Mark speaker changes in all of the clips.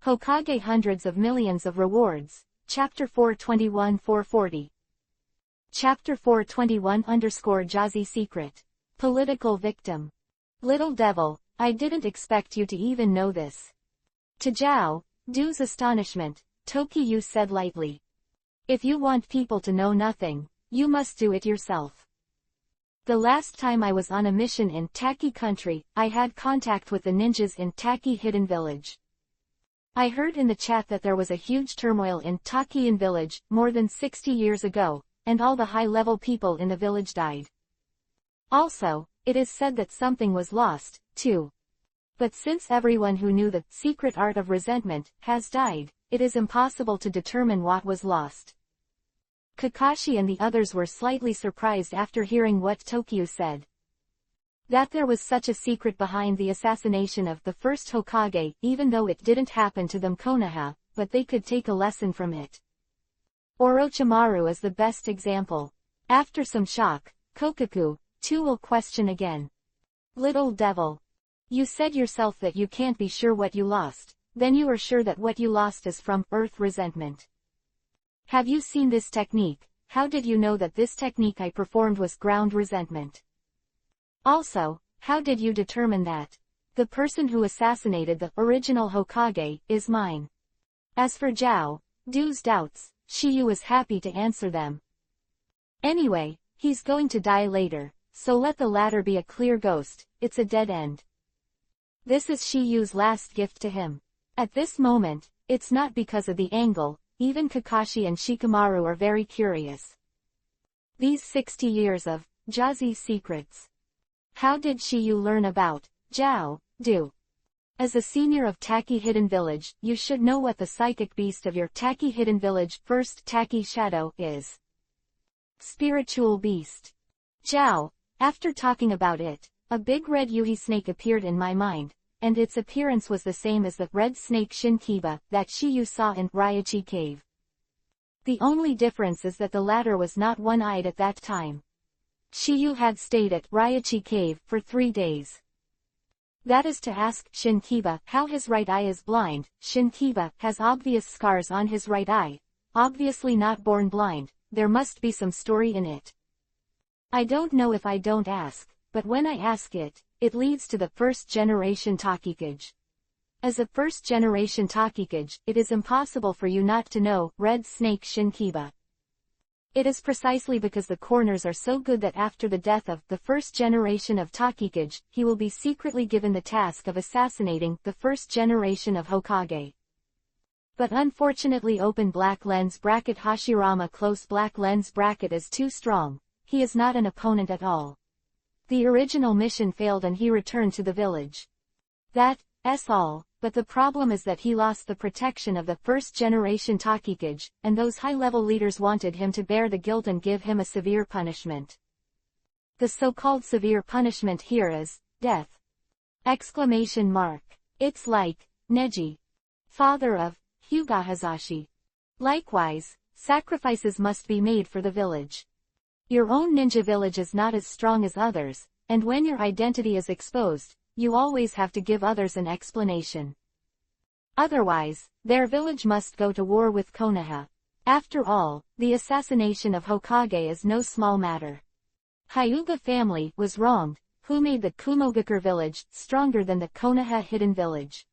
Speaker 1: Hokage hundreds of millions of rewards. Chapter 421-440. Chapter 421_Jazzy Secret. Political victim. Little devil, I didn't expect you to even know this. To Zhao Du's astonishment, Tokiyu said lightly. If you want people to know nothing, you must do it yourself. The last time I was on a mission in Taki country, I had contact with the ninjas in Taki Hidden Village. I heard in the chat that there was a huge turmoil in Takian village more than 60 years ago, and all the high-level people in the village died. Also, it is said that something was lost, too. But since everyone who knew the secret art of resentment has died, it is impossible to determine what was lost. Kakashi and the others were slightly surprised after hearing what Tokiyu said. That there was such a secret behind the assassination of the first Hokage, even though it didn't happen to them Konoha, but they could take a lesson from it. Orochimaru is the best example. After some shock, Kokaku, too, will question again. Little devil. You said yourself that you can't be sure what you lost, then you are sure that what you lost is from earth resentment. Have you seen this technique? How did you know that this technique I performed was ground resentment? Also, how did you determine that the person who assassinated the original Hokage is mine? As for Zhao Du's doubts, Shiyu is happy to answer them. Anyway, he's going to die later, so let the latter be a clear ghost, it's a dead end. This is Shiyu's last gift to him. At this moment, it's not because of the angle, even Kakashi and Shikamaru are very curious. These 60 years of Jazzy's secrets. How did Shiyu learn about Zhao Du? As a senior of Taki Hidden Village, you should know what the psychic beast of your Taki Hidden Village first Taki Shadow is. Spiritual beast. Zhao. After talking about it, a big red Yuhi snake appeared in my mind, and its appearance was the same as the red snake Shinkiba that Shiyu saw in Raichi Cave. The only difference is that the latter was not one-eyed at that time. Shiyu had stayed at Raichi Cave for 3 days. That is to ask Shinkiba how his right eye is blind. Shinkiba has obvious scars on his right eye, obviously not born blind, there must be some story in it. I don't know if I don't ask, but when I ask it, it leads to the first-generation Tokikage. As a first-generation Tokikage, it is impossible for you not to know Red Snake Shinkiba. It is precisely because the corners are so good that after the death of the first generation of Tokikage, he will be secretly given the task of assassinating the first generation of Hokage. But unfortunately open black lens bracket Hashirama close black lens bracket is too strong, he is not an opponent at all. The original mission failed and he returned to the village. That's all, but the problem is that he lost the protection of the first-generation Tokikage, and those high-level leaders wanted him to bear the guilt and give him a severe punishment. The so-called severe punishment here is death. Exclamation mark. It's like Neji, father of Hyuga Hazashi. Likewise, sacrifices must be made for the village. Your own ninja village is not as strong as others, and when your identity is exposed, you always have to give others an explanation. Otherwise, their village must go to war with Konoha. After all, the assassination of Hokage is no small matter. Hyuga family was wronged, who made the Kumogakure village stronger than the Konoha hidden village.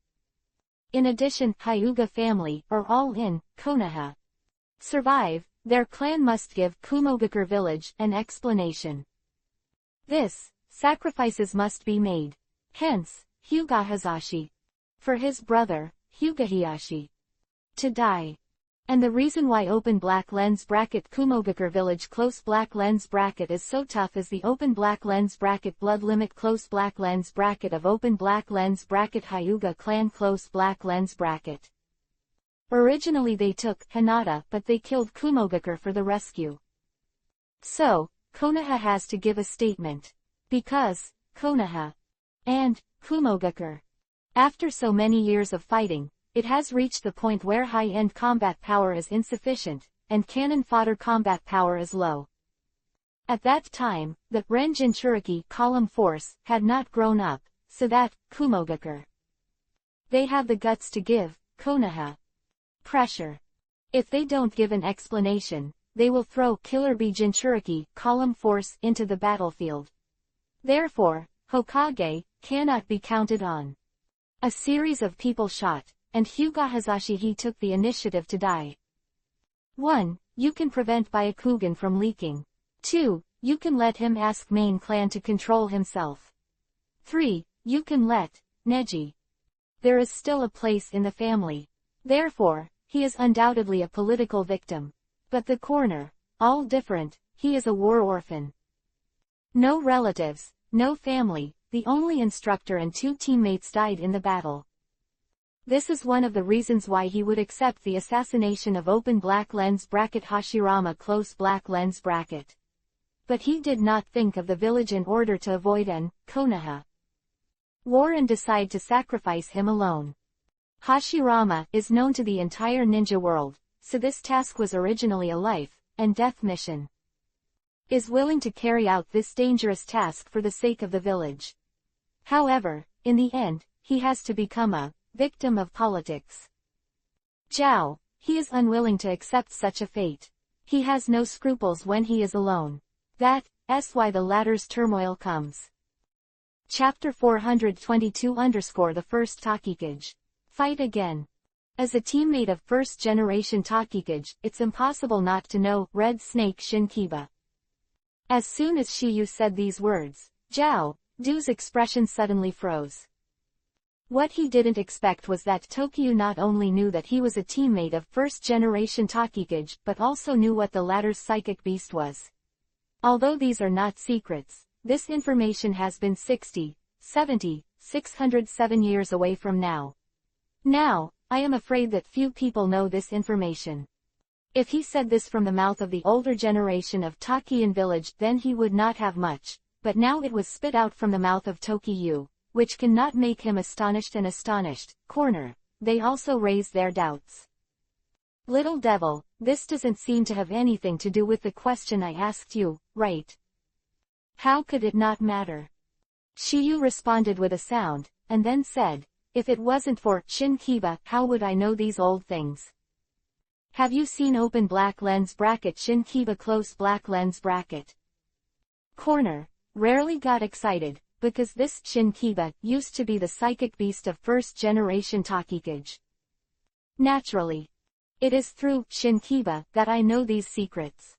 Speaker 1: In addition, Hyuga family are all in Konoha. Survive, their clan must give Kumogakure village an explanation. This, sacrifices must be made. Hence, Hyuga Hazashi. For his brother, Hyuga Hiyashi. To die. And the reason why open black lens bracket Kumogakure village close black lens bracket is so tough is the open black lens bracket blood limit close black lens bracket of open black lens bracket Hyuga clan close black lens bracket. Originally they took Hinata but they killed Kumogakure for the rescue. So, Konoha has to give a statement. Because, Konoha and Kumogakure. After so many years of fighting, it has reached the point where high-end combat power is insufficient, and cannon fodder combat power is low. At that time, the Ren Jinchuriki column force had not grown up, so that Kumogakure. They have the guts to give Konoha. Pressure. If they don't give an explanation, they will throw Killer Bee Jinchuriki column force into the battlefield. Therefore, Hokage cannot be counted on. A series of people shot, and Hyuga Hazashi took the initiative to die. 1. You can prevent Byakugan from leaking. 2. You can let him ask main clan to control himself. 3. You can let Neji. There is still a place in the family. Therefore, he is undoubtedly a political victim. But the corner, all different, he is a war orphan. No relatives, no family, the only instructor and 2 teammates died in the battle. This is one of the reasons why he would accept the assassination of open black lens bracket Hashirama close black lens bracket. But he did not think of the village in order to avoid an Konoha war and decide to sacrifice him alone. Hashirama is known to the entire ninja world, so this task was originally a life and death mission. Is willing to carry out this dangerous task for the sake of the village. However, in the end, he has to become a victim of politics. Zhao, he is unwilling to accept such a fate. He has no scruples when he is alone. That's why the latter's turmoil comes. Chapter 422 The First Takikage. Fight again. As a teammate of first-generation Takikage, it's impossible not to know Red Snake Shinkiba. As soon as Shiyu said these words, Zhao Du's expression suddenly froze. What he didn't expect was that Tokyo not only knew that he was a teammate of first-generation Takikage but also knew what the latter's psychic beast was. Although these are not secrets, this information has been 607 years away from now. Now, I am afraid that few people know this information. If he said this from the mouth of the older generation of Takian village, then he would not have much, but now it was spit out from the mouth of Tokyo, which cannot make him astonished and astonished. Corner, they also raise their doubts. Little devil, this doesn't seem to have anything to do with the question I asked you, right? How could it not matter? Shiyu responded with a sound, and then said, if it wasn't for Shinkiba, how would I know these old things? Have you seen open black lens bracket Shinkiba close black lens bracket? Corner, rarely got excited, because this Shinkiba used to be the psychic beast of first-generation Takikage. Naturally. It is through Shinkiba that I know these secrets.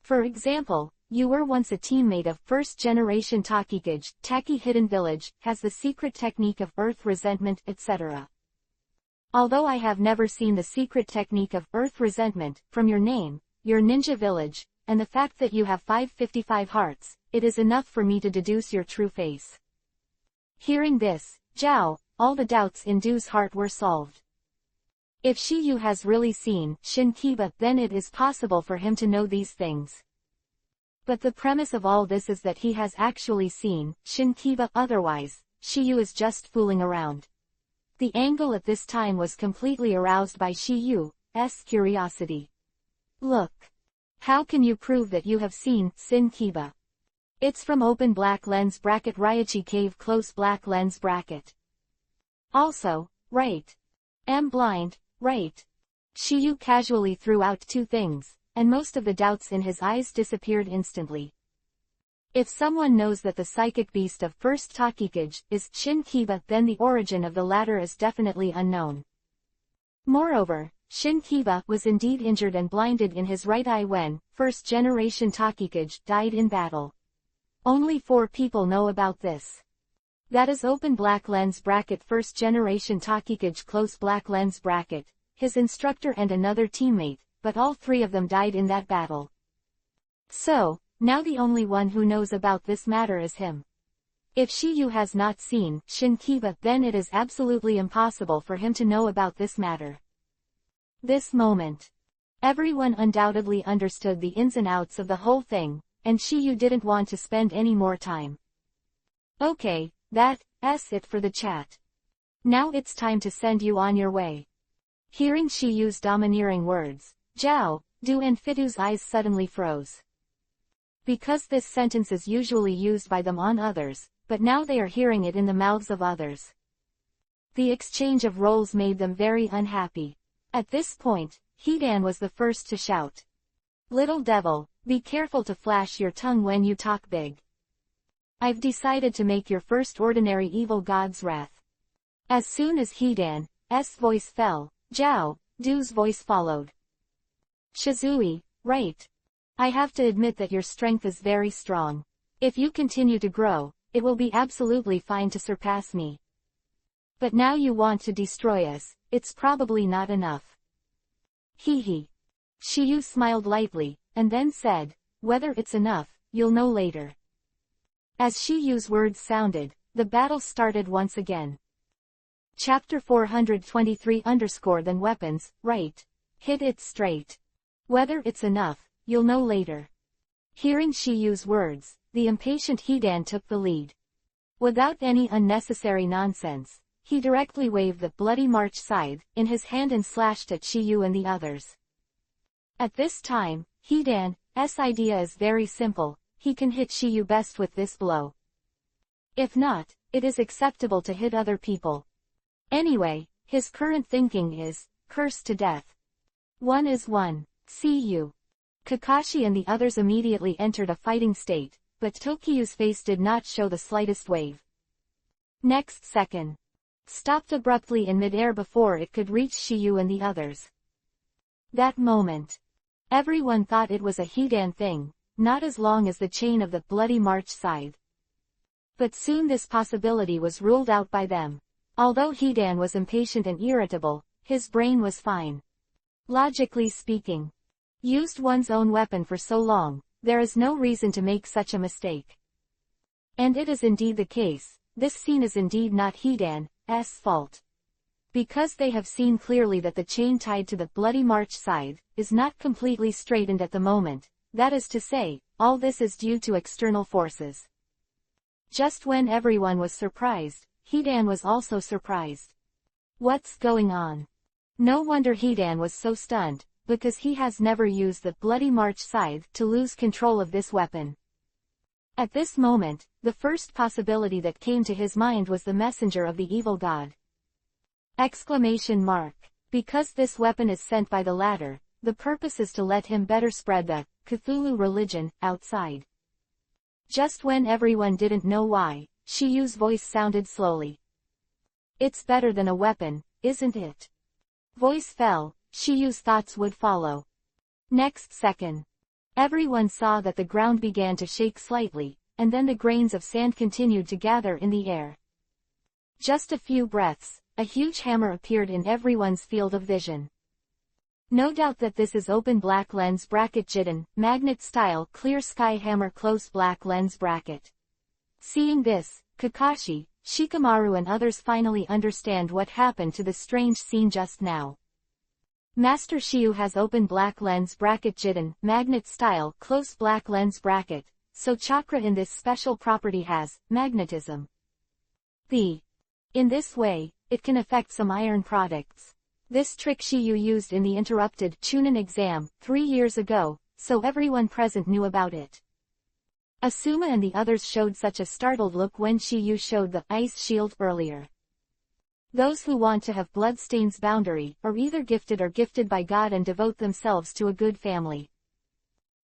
Speaker 1: For example, you were once a teammate of first-generation Takikage. Taki Hidden Village has the secret technique of Earth Resentment, etc. Although I have never seen the secret technique of Earth Resentment, from your name, your ninja village, and the fact that you have 555 hearts, it is enough for me to deduce your true face. Hearing this, Zhao, all the doubts in Du's heart were solved. If Shiyu has really seen Shinkiba, then it is possible for him to know these things. But the premise of all this is that he has actually seen Shinkiba, otherwise, Shiyu is just fooling around. The angle at this time was completely aroused by Shiyu's curiosity. Look. How can you prove that you have seen Shinkiba? It's from open black lens bracket Ryochi cave close black lens bracket. Also, right. Am blind, right. Shiyu casually threw out 2 things, and most of the doubts in his eyes disappeared instantly. If someone knows that the psychic beast of first Takikage is Shinkiba, then the origin of the latter is definitely unknown. Moreover, Shinkiba was indeed injured and blinded in his right eye when first-generation Takikage died in battle. Only 4 people know about this. That is open black lens bracket first-generation Takikage close black lens bracket, his instructor and another teammate, but all 3 of them died in that battle. So, now the only one who knows about this matter is him. If Shiyu has not seen Shinkiba, then it is absolutely impossible for him to know about this matter. This moment. Everyone undoubtedly understood the ins and outs of the whole thing, and Shiyu didn't want to spend any more time. Okay, that's it for the chat. Now it's time to send you on your way. Hearing Shiyu's domineering words, Zhao Du and Fitu's eyes suddenly froze. Because this sentence is usually used by them on others, but now they are hearing it in the mouths of others. The exchange of roles made them very unhappy. At this point, Hidan was the first to shout. "Little devil, be careful to flash your tongue when you talk big. I've decided to make your first ordinary evil god's wrath." As soon as Hidan's voice fell, Zhao Du's voice followed. "Shizui, right. I have to admit that your strength is very strong. If you continue to grow, it will be absolutely fine to surpass me. But now you want to destroy us, it's probably not enough." Hee. Shiyu smiled lightly, and then said, "Whether it's enough, you'll know later." As Shiyu's words sounded, the battle started once again. Chapter 423 then weapons, right. Hit it straight. Whether it's enough, you'll know later. Hearing Shiyu's words, the impatient Hidan took the lead. Without any unnecessary nonsense, he directly waved the bloody March scythe in his hand and slashed at Shiyu and the others. At this time, Hidan's idea is very simple: he can hit Shiyu best with this blow. If not, it is acceptable to hit other people. Anyway, his current thinking is, curse to death. One is one. See you. Kakashi and the others immediately entered a fighting state, but Tokiyu's face did not show the slightest wave. Next second, stopped abruptly in midair before it could reach Shiyu and the others. That moment, everyone thought it was a Hidan thing, not as long as the chain of the bloody March scythe. But soon this possibility was ruled out by them. Although Hidan was impatient and irritable, his brain was fine. Logically speaking, used one's own weapon for so long, there is no reason to make such a mistake. And it is indeed the case. This scene is indeed not Hidan's fault. Because they have seen clearly that the chain tied to the bloody March scythe is not completely straightened at the moment, that is to say, all this is due to external forces. Just when everyone was surprised, Hidan was also surprised. What's going on? No wonder Hidan was so stunned, because he has never used the bloody March scythe to lose control of this weapon. At this moment, the first possibility that came to his mind was the messenger of the evil god. Exclamation mark. Because this weapon is sent by the latter, the purpose is to let him better spread the Cthulhu religion outside. Just when everyone didn't know why, Shiyu's voice sounded slowly. "It's better than a weapon, isn't it?" Voice fell, Shiyu's thoughts would follow. Next second, everyone saw that the ground began to shake slightly, and then the grains of sand continued to gather in the air. Just a few breaths, a huge hammer appeared in everyone's field of vision. No doubt that this is open black lens bracket Jiden, magnet style clear sky hammer close black lens bracket. Seeing this, Kakashi, Shikamaru and others finally understand what happened to the strange scene just now. Master Shiyu has open black lens bracket Jiden, magnet style close black lens bracket, so chakra in this special property has magnetism. In this way, it can affect some iron products. This trick Shiyu used in the interrupted Chunin exam 3 years ago, so everyone present knew about it. Asuma and the others showed such a startled look when Shiyu showed the ice shield earlier. Those who want to have Bloodstain's boundary are either gifted or gifted by God and devote themselves to a good family.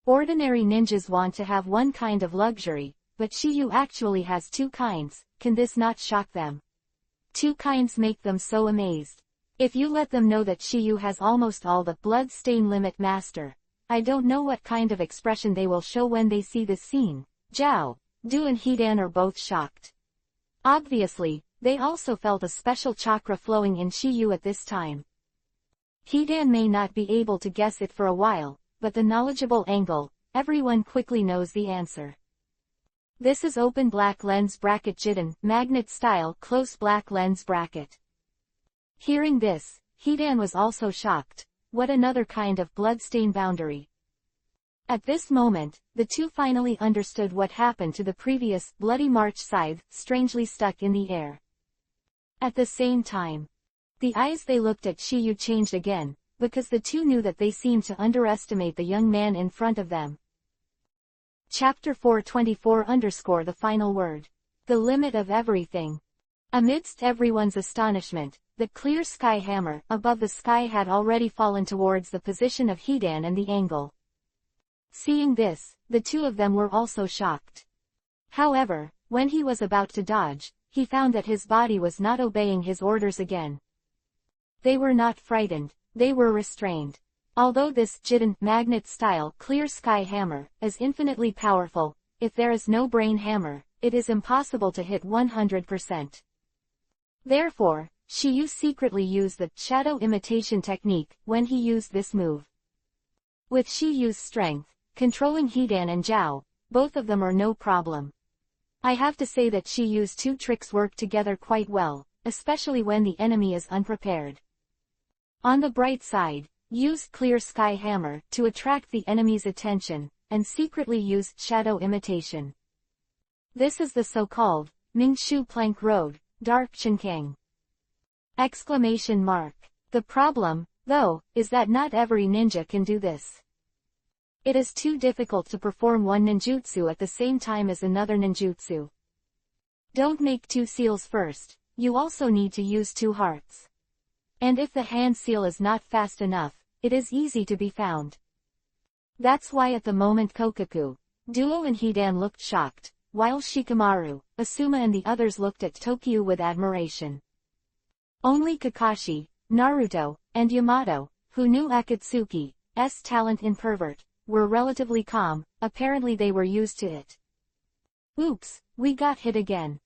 Speaker 1: Ordinary ninjas want to have one kind of luxury, but Shiyu actually has 2 kinds. Can this not shock them? 2 kinds make them so amazed. If you let them know that Shiyu has almost all the Bloodstain limit master, I don't know what kind of expression they will show when they see this scene. Zhao Du and Hidan are both shocked. Obviously, they also felt a special chakra flowing in Shiyu at this time. Hidan may not be able to guess it for a while, but the knowledgeable angle, everyone quickly knows the answer. This is open black lens bracket Jiden, magnet style close black lens bracket. Hearing this, Hidan was also shocked. What another kind of bloodstain boundary. At this moment, the two finally understood what happened to the previous bloody March scythe, strangely stuck in the air. At the same time, the eyes they looked at Shiyu changed again, because the two knew that they seemed to underestimate the young man in front of them. Chapter 424 _ the final word. The limit of everything. Amidst everyone's astonishment, the clear sky hammer above the sky had already fallen towards the position of Hidan and the angle. Seeing this, the two of them were also shocked. However, when he was about to dodge, he found that his body was not obeying his orders again. They were not frightened, they were restrained. Although this Jiden magnet-style clear sky hammer is infinitely powerful, if there is no brain hammer, it is impossible to hit 100%. Therefore, Shiyu secretly used the shadow imitation technique when he used this move. With Shiyu's strength, controlling Hidan and Zhao, both of them are no problem. I have to say that Shiyu's two tricks work together quite well, especially when the enemy is unprepared. On the bright side, use clear sky hammer to attract the enemy's attention, and secretly use shadow imitation. This is the so-called Mingshu Plank Road, Dark Chinkang. Exclamation mark. The problem, though, is that not every ninja can do this. It is too difficult to perform one ninjutsu at the same time as another ninjutsu. Don't make two seals first, you also need to use two hearts. And if the hand seal is not fast enough, it is easy to be found. That's why at the moment Kokaku, Duo and Hidan looked shocked, while Shikamaru, Asuma and the others looked at Tokyo with admiration. Only Kakashi, Naruto, and Yamato, who knew Akatsuki's talent in pervert, were relatively calm, apparently they were used to it. Oops, we got hit again.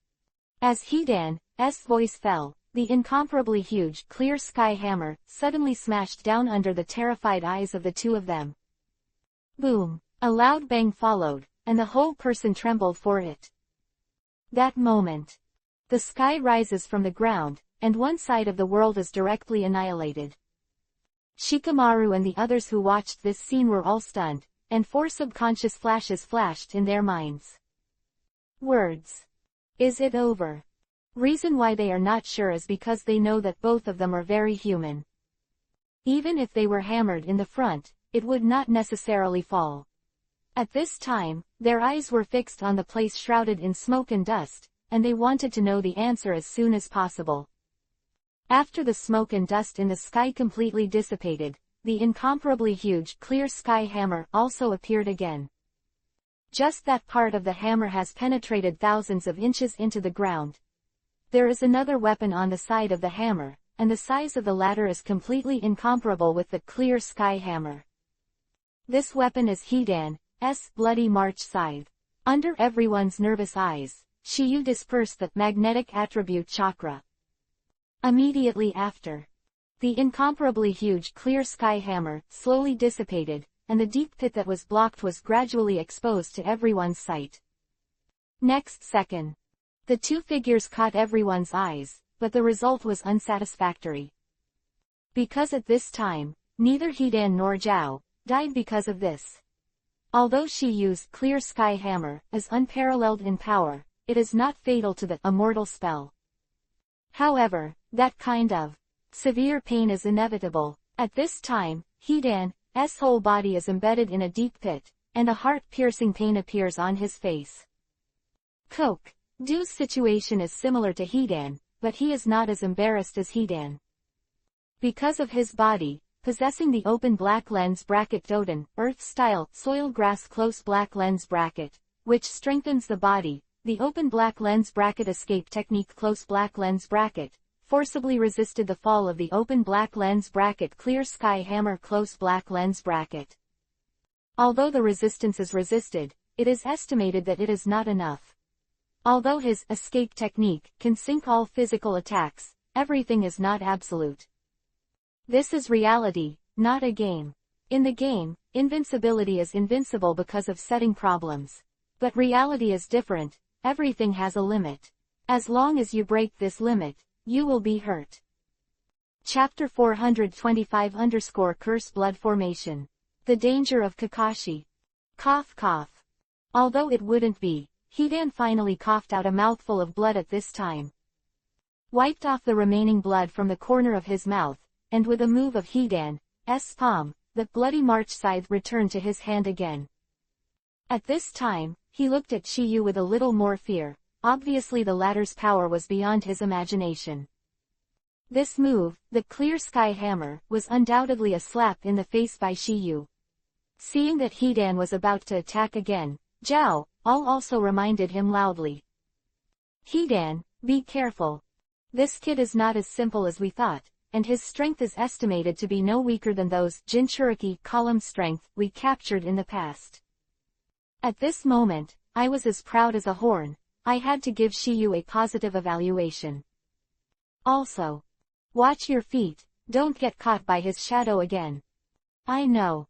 Speaker 1: As Hidan's voice fell, the incomparably huge clear sky hammer suddenly smashed down under the terrified eyes of the two of them. Boom! A loud bang followed, and the whole person trembled for it. That moment, the sky rises from the ground, and one side of the world is directly annihilated. Shikamaru and the others who watched this scene were all stunned, and four subconscious flashes flashed in their minds. Words. Is it over? Reason why they are not sure is because they know that both of them are very human. Even if they were hammered in the front, it would not necessarily fall. At this time, their eyes were fixed on the place shrouded in smoke and dust, and they wanted to know the answer as soon as possible. After the smoke and dust in the sky completely dissipated, the incomparably huge clear sky hammer also appeared again. Just that part of the hammer has penetrated thousands of inches into the ground. There is another weapon on the side of the hammer, and the size of the latter is completely incomparable with the clear sky hammer. This weapon is Hidan's bloody March scythe. Under everyone's nervous eyes, Shiyu dispersed the magnetic attribute chakra. Immediately after, the incomparably huge clear sky hammer slowly dissipated, and the deep pit that was blocked was gradually exposed to everyone's sight. Next second, the two figures caught everyone's eyes, but the result was unsatisfactory. Because at this time, neither Hidan nor Zhao died because of this. Although Shiyu's clear sky hammer is unparalleled in power, it is not fatal to the immortal spell. However, that kind of severe pain is inevitable. At this time, Hidan's whole body is embedded in a deep pit, and a heart-piercing pain appears on his face. Koku's situation is similar to Hidan, but he is not as embarrassed as Hidan. Because of his body, possessing the open black lens bracket Doden, Earth-style, soil grass close black lens bracket, which strengthens the body, the open black lens bracket escape technique close black lens bracket, forcibly resisted the fall of the open black lens bracket clear sky hammer close black lens bracket. Although the resistance is resisted, it is estimated that it is not enough. Although his escape technique can sink all physical attacks, everything is not absolute. This is reality, not a game. In the game, invincibility is invincible because of setting problems. But reality is different, everything has a limit. As long as you break this limit, you will be hurt. Chapter 425 Curse Blood Formation. The Danger of Kakashi. Cough cough. Although it wouldn't be, Hidan finally coughed out a mouthful of blood at this time. Wiped off the remaining blood from the corner of his mouth, and with a move of Hidan's palm, the bloody March scythe returned to his hand again. At this time, he looked at Shiyu with a little more fear, obviously the latter's power was beyond his imagination. This move, the Clear Sky Hammer, was undoubtedly a slap in the face by Shiyu. Seeing that Hidan was about to attack again, Zhao also reminded him loudly. Hidan, be careful. This kid is not as simple as we thought, and his strength is estimated to be no weaker than those Jinchuriki column strength we captured in the past. At this moment, I was as proud as a horn. I had to give Shiyu a positive evaluation. Also, watch your feet, don't get caught by his shadow again. I know.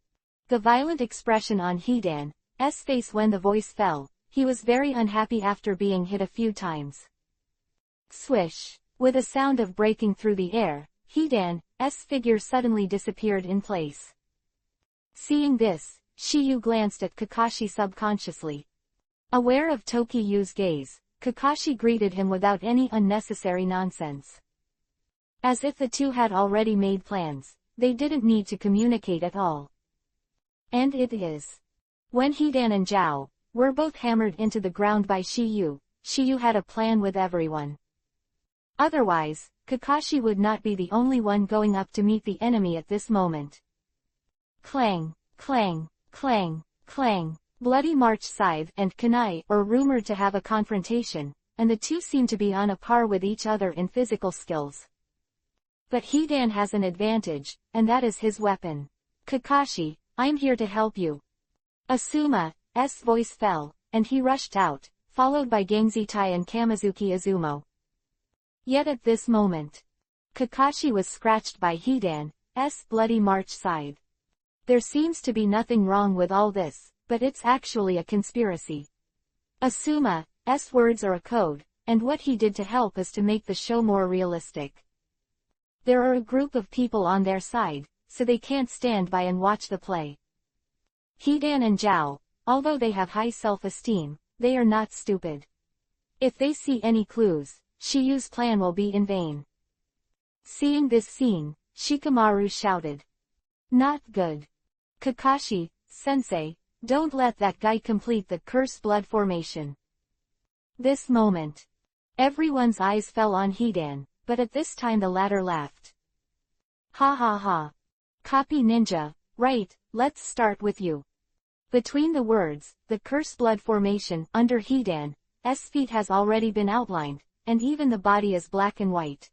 Speaker 1: The violent expression on Hidan's face when the voice fell, he was very unhappy after being hit a few times. Swish! With a sound of breaking through the air, Hidan's figure suddenly disappeared in place. Seeing this, Shiyu glanced at Kakashi subconsciously. Aware of Tokiyu's gaze, Kakashi greeted him without any unnecessary nonsense. As if the two had already made plans, they didn't need to communicate at all. And it is. When Hidan and Zhao were both hammered into the ground by Shiyu, Shiyu had a plan with everyone. Otherwise, Kakashi would not be the only one going up to meet the enemy at this moment. Clang, clang, clang, clang. Bloody March Scythe and Kunai are rumored to have a confrontation, and the two seem to be on a par with each other in physical skills. But Hidan has an advantage, and that is his weapon. Kakashi, I'm here to help you. Asuma's voice fell, and he rushed out, followed by Gangzitai and Kamizuki Izumo. Yet at this moment, Kakashi was scratched by Hidan's bloody March Scythe. There seems to be nothing wrong with all this, but it's actually a conspiracy. Asuma's words are a code, and what he did to help is to make the show more realistic. There are a group of people on their side, so they can't stand by and watch the play. Hidan and Zhao, although they have high self-esteem, they are not stupid. If they see any clues, Shiyu's plan will be in vain. Seeing this scene, Shikamaru shouted. Not good. Kakashi, sensei, don't let that guy complete the cursed blood formation. This moment. Everyone's eyes fell on Hidan, but at this time the latter laughed. Ha ha ha. Copy ninja, right, let's start with you. Between the words, the cursed blood formation under Hidan's feet has already been outlined, and even the body is black and white.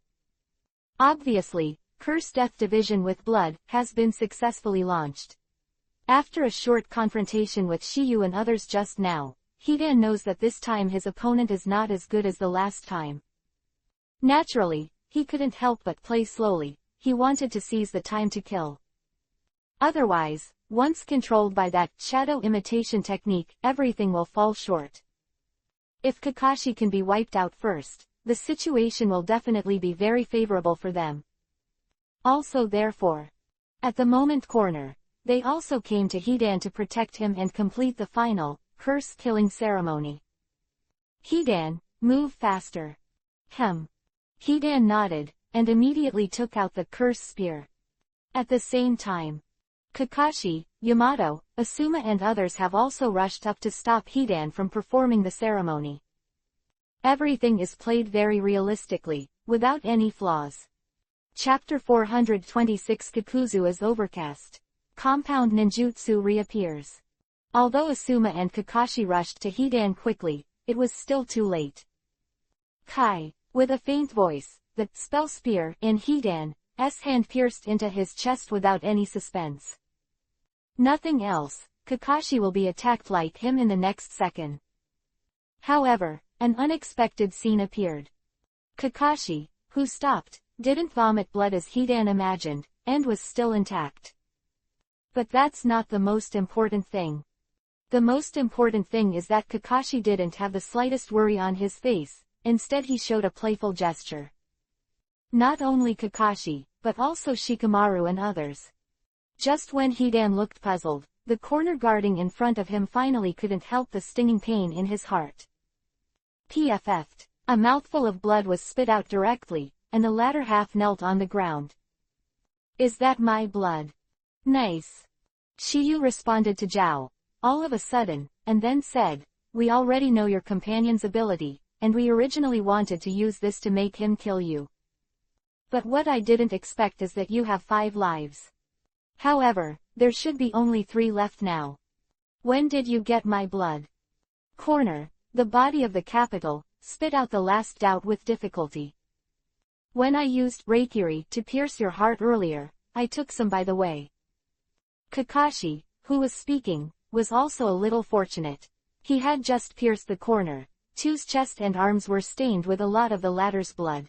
Speaker 1: Obviously, Cursed Death Division with blood has been successfully launched. After a short confrontation with Shiyu and others just now, Hidan knows that this time his opponent is not as good as the last time. Naturally, he couldn't help but play slowly. He wanted to seize the time to kill. Otherwise, once controlled by that shadow imitation technique, everything will fall short. If Kakashi can be wiped out first, the situation will definitely be very favorable for them. Also therefore, at the moment corner, they also came to Hidan to protect him and complete the final, curse-killing ceremony. Hidan, move faster. Hidan nodded, and immediately took out the curse spear. At the same time, Kakashi, Yamato, Asuma and others have also rushed up to stop Hidan from performing the ceremony. Everything is played very realistically, without any flaws. Chapter 426 Kakuzu is overcast. Compound ninjutsu reappears. Although Asuma and Kakashi rushed to Hidan quickly, it was still too late. Kai, with a faint voice, the spell spear in Hidan's hand pierced into his chest without any suspense. Nothing else, Kakashi will be attacked like him in the next second. However, an unexpected scene appeared. Kakashi, who stopped, didn't vomit blood as Hidan imagined, and was still intact. But that's not the most important thing. The most important thing is that Kakashi didn't have the slightest worry on his face, instead he showed a playful gesture. Not only Kakashi, but also Shikamaru and others. Just when Hidan looked puzzled, the corner guarding in front of him finally couldn't help the stinging pain in his heart. PFF'd. A mouthful of blood was spit out directly, and the latter half knelt on the ground. Is that my blood? Nice. Shiyu responded to Zhao, all of a sudden, and then said, we already know your companion's ability, and we originally wanted to use this to make him kill you. But what I didn't expect is that you have 5 lives. However, there should be only 3 left now. When did you get my blood? Corner, the body of the capital, spit out the last doubt with difficulty. When I used Reikiri to pierce your heart earlier, I took some by the way. Kakashi, who was speaking, was also a little fortunate. He had just pierced the corner. Two's chest and arms were stained with a lot of the latter's blood.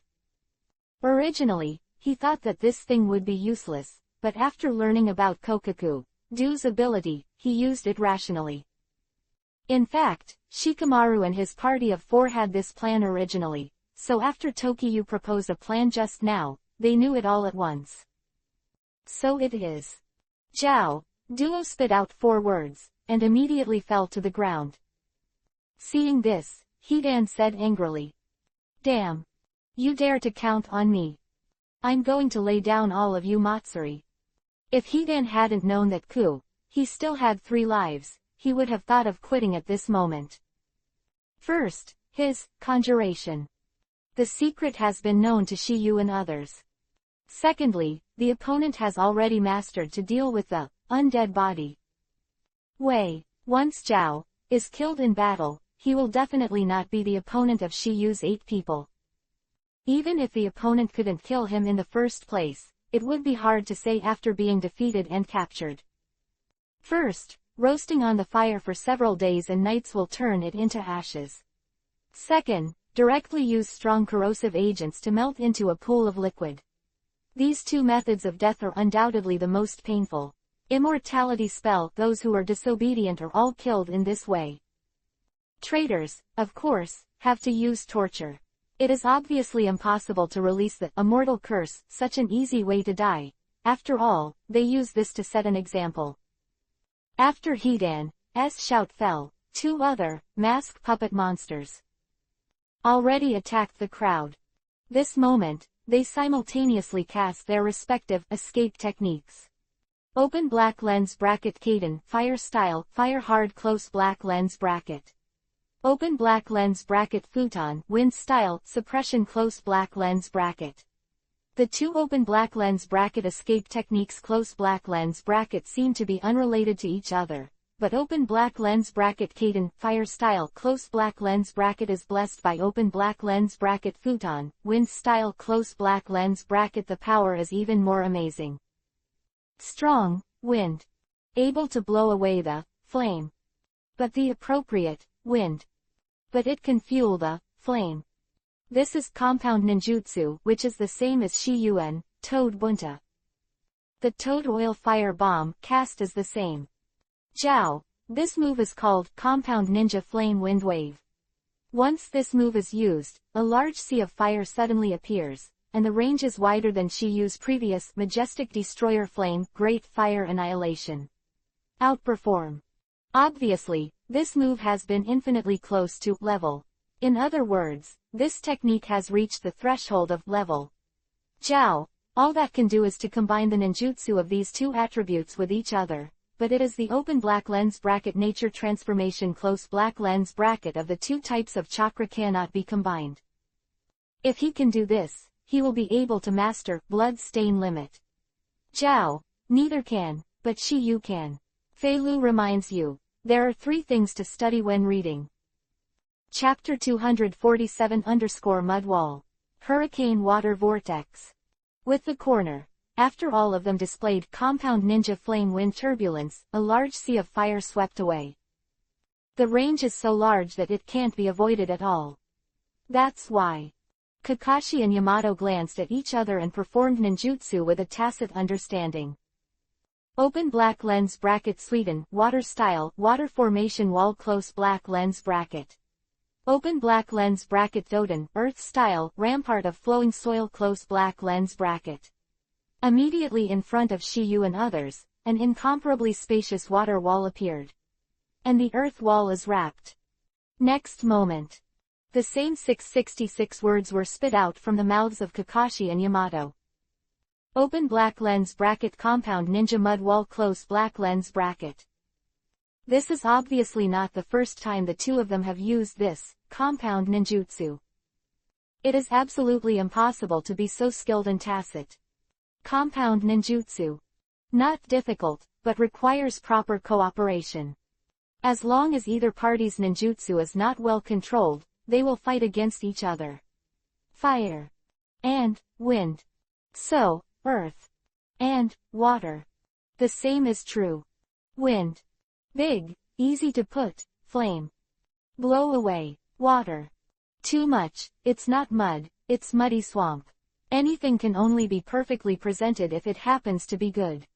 Speaker 1: Originally, he thought that this thing would be useless, but after learning about Kokaku-do's ability, he used it rationally. In fact, Shikamaru and his party of 4 had this plan originally, so after Tokiyu proposed a plan just now, they knew it all at once. So it is. Zhao, Duo spit out 4 words, and immediately fell to the ground. Seeing this, Hidan said angrily. Damn. You dare to count on me. I'm going to lay down all of you Matsuri. If Hidan hadn't known that he still had 3 lives, he would have thought of quitting at this moment. First, his conjuration. The secret has been known to Shiyu and others. Secondly, the opponent has already mastered to deal with the undead body. Once Zhao is killed in battle, he will definitely not be the opponent of Shiyu's 8 people. Even if the opponent couldn't kill him in the first place, it would be hard to say after being defeated and captured. First, roasting on the fire for several days and nights will turn it into ashes. Second, directly use strong corrosive agents to melt into a pool of liquid. These 2 methods of death are undoubtedly the most painful. Immortality spell, those who are disobedient are all killed in this way. Traitors, of course, have to use torture. It is obviously impossible to release the immortal curse, such an easy way to die. After all, they use this to set an example. After Hidan's shout fell, 2 other mask puppet monsters already attacked the crowd. This moment, they simultaneously cast their respective escape techniques. Open black lens bracket Kaden, fire style, fire hard close black lens bracket. Open black lens bracket Futon, wind style, suppression close black lens bracket. The 2 open black lens bracket escape techniques close black lens bracket seem to be unrelated to each other, but open black lens bracket Kaden, fire style, close black lens bracket is blessed by open black lens bracket Futon, wind style close black lens bracket. The power is even more amazing. Strong wind, able to blow away the flame, but the appropriate wind, but it can fuel the flame. This is compound ninjutsu, which is the same as Shiyuan, Toad Bunta. The Toad Oil Fire Bomb cast is the same. Zhao, this move is called Compound Ninja Flame Wind Wave. Once this move is used, a large sea of fire suddenly appears, and the range is wider than Shiyu's previous Majestic Destroyer Flame, Great Fire Annihilation. Outperform. Obviously, this move has been infinitely close to level. In other words, this technique has reached the threshold of level. Zhao, all that can do is to combine the ninjutsu of these 2 attributes with each other, but it is the open black lens bracket nature transformation close black lens bracket of the 2 types of chakra cannot be combined. If he can do this, he will be able to master blood stain limit. Zhao, neither can, but Shiyu can. Fei Lu reminds you, there are 3 things to study when reading. Chapter 247_Mud Wall. Hurricane Water Vortex. With the corner, after all of them displayed compound ninja flame wind turbulence, a large sea of fire swept away. The range is so large that it can't be avoided at all. That's why. Kakashi and Yamato glanced at each other and performed ninjutsu with a tacit understanding. Open black lens bracket Sweden, water style, water formation wall close black lens bracket. Open black lens bracket Doden, earth style, rampart of flowing soil close black lens bracket. Immediately in front of Shiyu and others, an incomparably spacious water wall appeared. And the earth wall is wrapped. Next moment, the same 666 words were spit out from the mouths of Kakashi and Yamato. Open black lens bracket compound ninja mud wall close black lens bracket. This is obviously not the first time the two of them have used this compound ninjutsu. It is absolutely impossible to be so skilled in tacit compound ninjutsu. Not difficult, but requires proper cooperation. As long as either party's ninjutsu is not well controlled, they will fight against each other. Fire and wind. So, earth and water. The same is true. Wind. Big, easy to put, flame. Blow away, water. Too much, it's not mud, it's muddy swamp. Anything can only be perfectly presented if it happens to be good.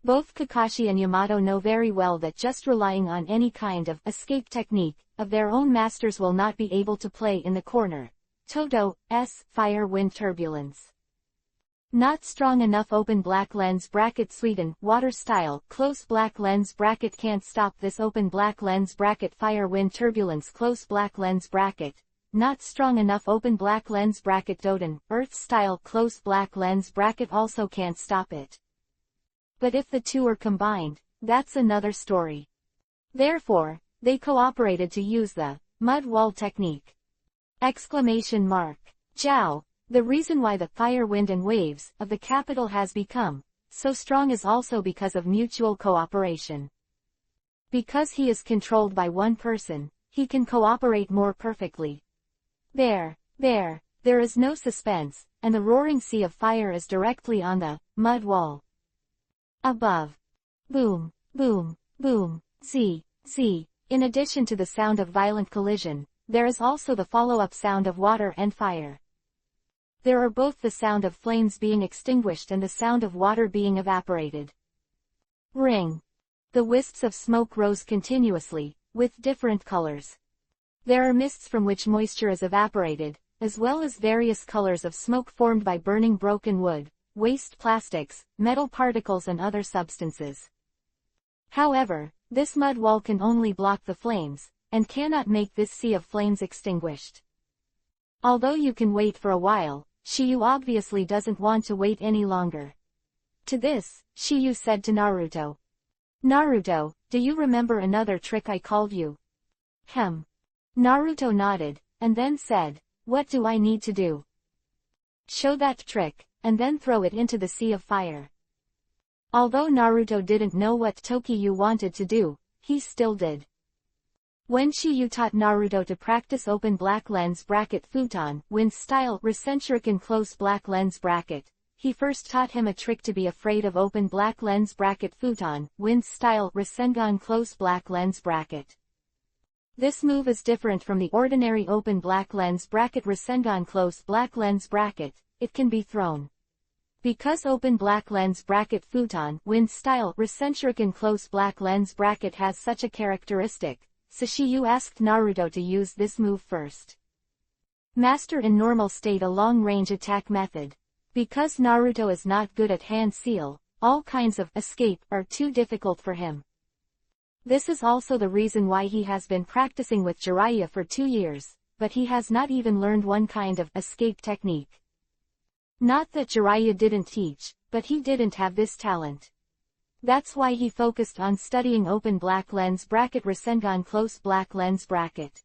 Speaker 1: Both Kakashi and Yamato know very well that just relying on any kind of escape technique of their own masters will not be able to play in the corner. Todo's fire wind turbulence. Not strong enough open black lens bracket Sweden water style close black lens bracket can't stop this open black lens bracket fire wind turbulence close black lens bracket. Not strong enough open black lens bracket Doden earth style close black lens bracket also can't stop it. But if the two are combined, that's another story. Therefore, they cooperated to use the mud wall technique. Exclamation mark. Jiao, the reason why the fire wind and waves of the capital has become so strong is also because of mutual cooperation. Because he is controlled by one person, he can cooperate more perfectly. There is no suspense, and the roaring sea of fire is directly on the mud wall. Above. Boom, boom, boom, z. In addition to the sound of violent collision, there is also the follow-up sound of water and fire. There are both the sound of flames being extinguished and the sound of water being evaporated. Ring. The wisps of smoke rose continuously, with different colors. There are mists from which moisture is evaporated, as well as various colors of smoke formed by burning broken wood, waste plastics, metal particles and other substances. However, this mud wall can only block the flames, and cannot make this sea of flames extinguished. Although you can wait for a while, Shiyu obviously doesn't want to wait any longer. To this, Shiyu said to Naruto. Naruto, do you remember another trick I called you? Naruto nodded, and then said, what do I need to do? Show that trick, and then throw it into the sea of fire. Although Naruto didn't know what Tokiyu wanted to do, he still did. When Shiyu taught Naruto to practice open black lens bracket futon wind style Rasenshuriken close black lens bracket, he first taught him a trick to be afraid of open black lens bracket futon wind style Rasengan close black lens bracket. This move is different from the ordinary open black lens bracket Rasengan close black lens bracket, it can be thrown. Because open black lens bracket futon wind style Rasenshuriken close black lens bracket has such a characteristic, Shiyu asked Naruto to use this move first. Master in normal state a long-range attack method. Because Naruto is not good at hand seal, all kinds of escape are too difficult for him. This is also the reason why he has been practicing with Jiraiya for 2 years, but he has not even learned one kind of escape technique. Not that Jiraiya didn't teach, but he didn't have this talent. That's why he focused on studying open black lens bracket Rasengan close black lens bracket.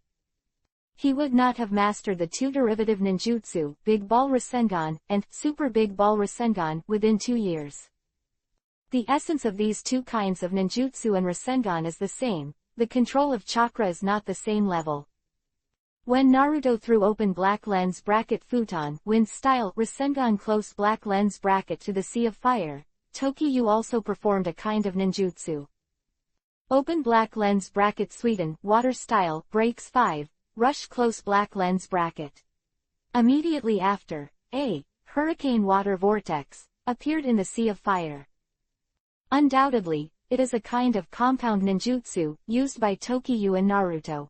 Speaker 1: He would not have mastered the two derivative ninjutsu, Big Ball Rasengan, and Super Big Ball Rasengan within 2 years. The essence of these two kinds of ninjutsu and Rasengan is the same, the control of chakra is not the same level. When Naruto threw open black lens bracket futon wind style Rasengan close black lens bracket to the sea of fire, Tokiyu also performed a kind of ninjutsu. Open black lens bracket Sweden water style breaks 5, rush close black lens bracket. Immediately after, a hurricane water vortex appeared in the sea of fire. Undoubtedly, it is a kind of compound ninjutsu used by Tokiyu and Naruto.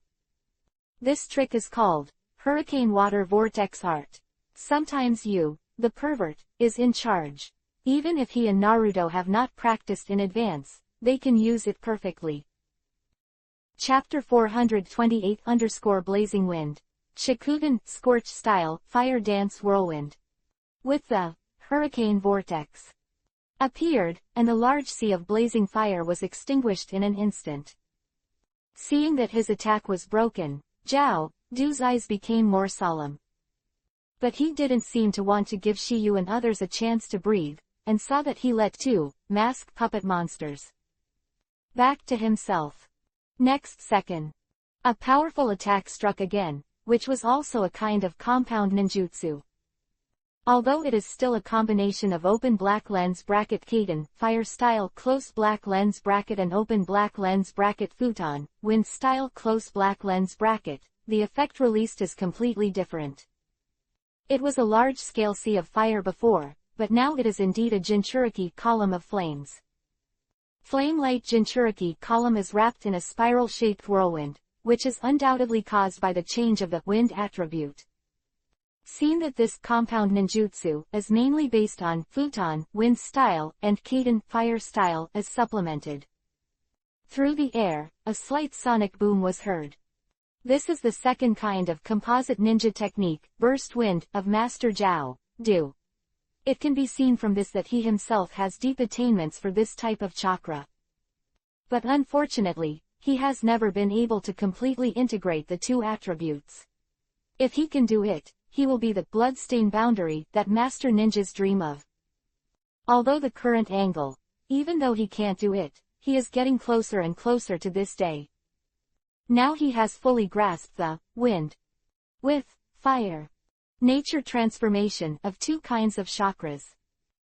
Speaker 1: This trick is called hurricane water vortex art. Sometimes you, the pervert, is in charge. Even if he and Naruto have not practiced in advance, they can use it perfectly. Chapter 428 _ Wind. Shikuden, Scorch Style, Fire Dance Whirlwind. With the hurricane vortex appeared, and a large sea of blazing fire was extinguished in an instant. Seeing that his attack was broken, Zhao Du's eyes became more solemn. But he didn't seem to want to give Shiyu and others a chance to breathe, and saw that he let two masked puppet monsters back to himself. Next second, a powerful attack struck again, which was also a kind of compound ninjutsu. Although it is still a combination of open black lens bracket Kaiden, fire style close black lens bracket and open black lens bracket futon, wind style close black lens bracket, the effect released is completely different. It was a large-scale sea of fire before, but now it is indeed a Jinchuriki column of flames. Flame-light Jinchuriki column is wrapped in a spiral-shaped whirlwind, which is undoubtedly caused by the change of the wind attribute. Seen that this compound ninjutsu is mainly based on futon, wind style, and Kaiden, fire style, as supplemented. Through the air, a slight sonic boom was heard. This is the second kind of composite ninja technique, burst wind, of Master Zhao Du. It can be seen from this that he himself has deep attainments for this type of chakra. But unfortunately, he has never been able to completely integrate the two attributes. If he can do it, he will be the bloodstain boundary that master ninjas dream of. Although the current angle, even though he can't do it, he is getting closer and closer to this day. Now he has fully grasped the wind with fire nature transformation of two kinds of chakras.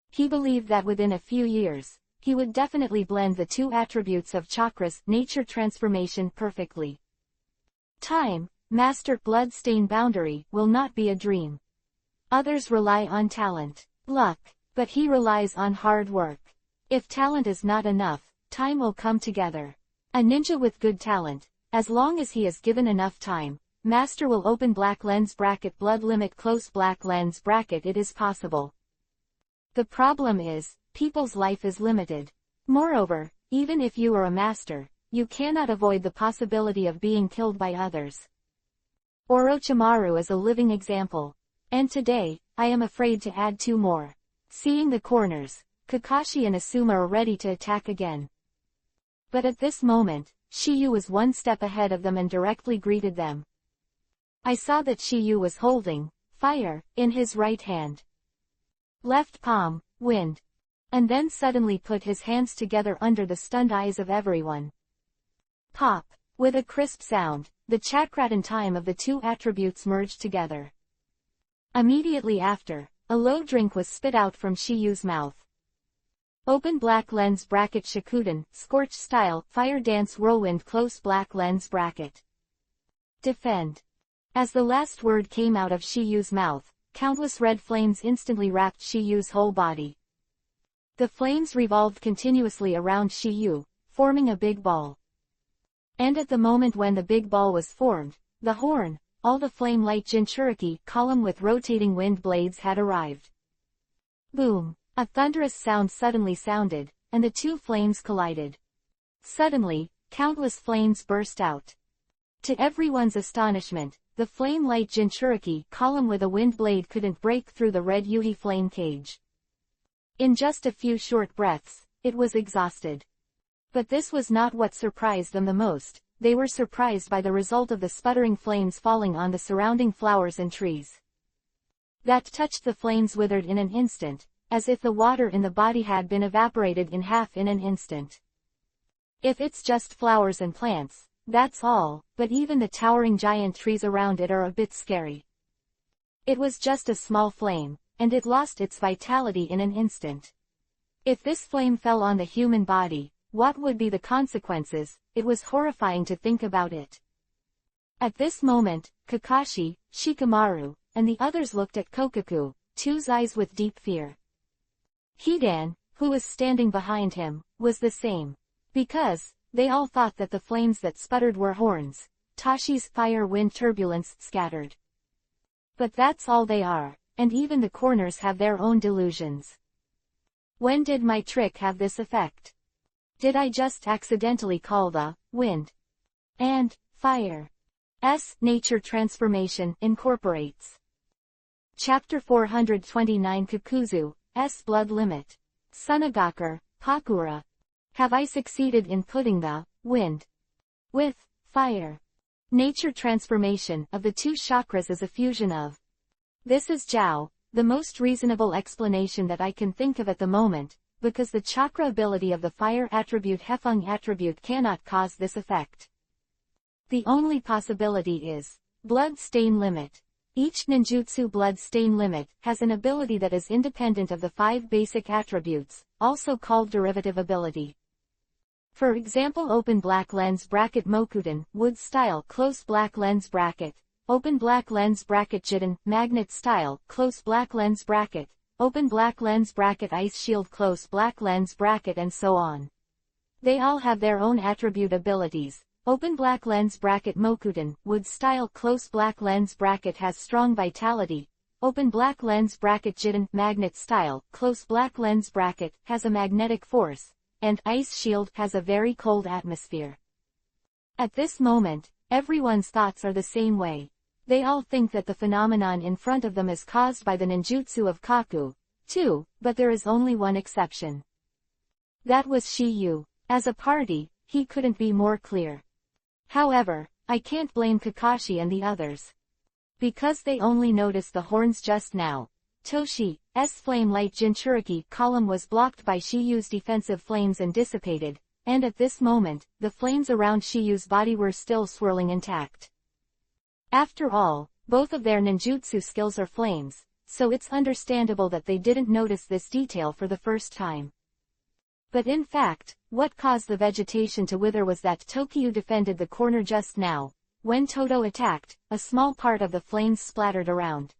Speaker 1: He believed that within a few years, he would definitely blend the two attributes of chakras nature transformation perfectly. Time, master bloodstain boundary, will not be a dream. Others rely on talent, luck, but he relies on hard work. If talent is not enough, time will come together. A ninja with good talent, as long as he is given enough time, master will open black lens bracket blood limit close black lens bracket. It is possible. The problem is, people's life is limited. Moreover, even if you are a master, you cannot avoid the possibility of being killed by others. Orochimaru is a living example. And today, I am afraid to add two more. Seeing the corners, Kakashi and Asuma are ready to attack again. But at this moment, Shiyu was one step ahead of them and directly greeted them. I saw that Shiyu was holding fire in his right hand. Left palm, wind. And then suddenly put his hands together under the stunned eyes of everyone. Pop! With a crisp sound, the chakra time of the two attributes merged together. Immediately after, a low drink was spit out from Shiyu's mouth. Open black lens bracket Shikuden, scorch style, fire dance whirlwind close black lens bracket. Defend. As the last word came out of Shiyu's mouth, countless red flames instantly wrapped Shiyu's whole body. The flames revolved continuously around Shiyu, forming a big ball. And at the moment when the big ball was formed, the horn, all the flame-light Jinchuriki column with rotating wind blades had arrived. Boom! A thunderous sound suddenly sounded, and the two flames collided. Suddenly, countless flames burst out. To everyone's astonishment, the flame-light Jinchuriki column with a wind blade couldn't break through the red Yuhi flame cage. In just a few short breaths, it was exhausted. But this was not what surprised them the most. They were surprised by the result of the sputtering flames falling on the surrounding flowers and trees. That touched the flames withered in an instant, as if the water in the body had been evaporated in half in an instant. If it's just flowers and plants, that's all, but even the towering giant trees around it are a bit scary. It was just a small flame, and it lost its vitality in an instant. If this flame fell on the human body, what would be the consequences? It was horrifying to think about it. At this moment, Kakashi, Shikamaru, and the others looked at Kokaku, two's eyes with deep fear. Hidan, who was standing behind him, was the same. Because, they all thought that the flames that sputtered were horns. Tashi's fire-wind turbulence scattered. But that's all they are, and even the corners have their own delusions. When did my trick have this effect? Did I just accidentally call the wind and fire nature transformation incorporates? Chapter 429 Kakuzu blood limit. Sunagakur, Pakura. Have I succeeded in putting the wind with Fire. Nature transformation of the two chakras is a fusion of. This is Jiao, the most reasonable explanation that I can think of at the moment, because the chakra ability of the fire attribute Hefeng attribute cannot cause this effect. The only possibility is blood stain limit. Each ninjutsu blood stain limit has an ability that is independent of the 5 basic attributes, also called derivative ability. For example, open black lens bracket Mokuten, wood style close black lens bracket, open black lens bracket Jitten, magnet style close black lens bracket, open black lens bracket ice shield close black lens bracket, and so on. They all have their own attribute abilities. Open black lens bracket Mokuten, wood style close black lens bracket has strong vitality. Open black lens bracket Jitten, magnet style close black lens bracket has a magnetic force, and ice shield has a very cold atmosphere. At this moment, everyone's thoughts are the same way. They all think that the phenomenon in front of them is caused by the ninjutsu of Kaku, too, but there is only one exception. That was Shiyu. As a party, he couldn't be more clear. However, I can't blame Kakashi and the others. Because they only noticed the horns just now. Toshi's flame light Jinchuriki column was blocked by Shiyu's defensive flames and dissipated, and at this moment, the flames around Shiyu's body were still swirling intact. After all, both of their ninjutsu skills are flames, so it's understandable that they didn't notice this detail for the first time. But in fact, what caused the vegetation to wither was that Tokyu defended the corner just now. When Todo attacked, a small part of the flames splattered around.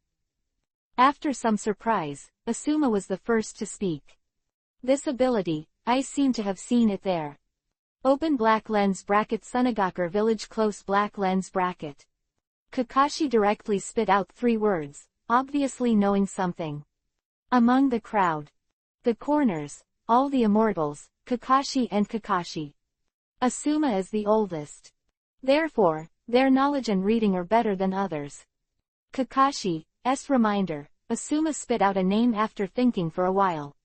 Speaker 1: After some surprise, Asuma was the first to speak. This ability, I seem to have seen it there. Open black lens bracket Sunagakur village close black lens bracket. Kakashi directly spit out 3 words, obviously knowing something. Among the crowd. The corners. All the immortals, Kakashi and Kakashi. Asuma is the oldest. Therefore, their knowledge and reading are better than others. Kakashi's reminder, Asuma spit out a name after thinking for a while.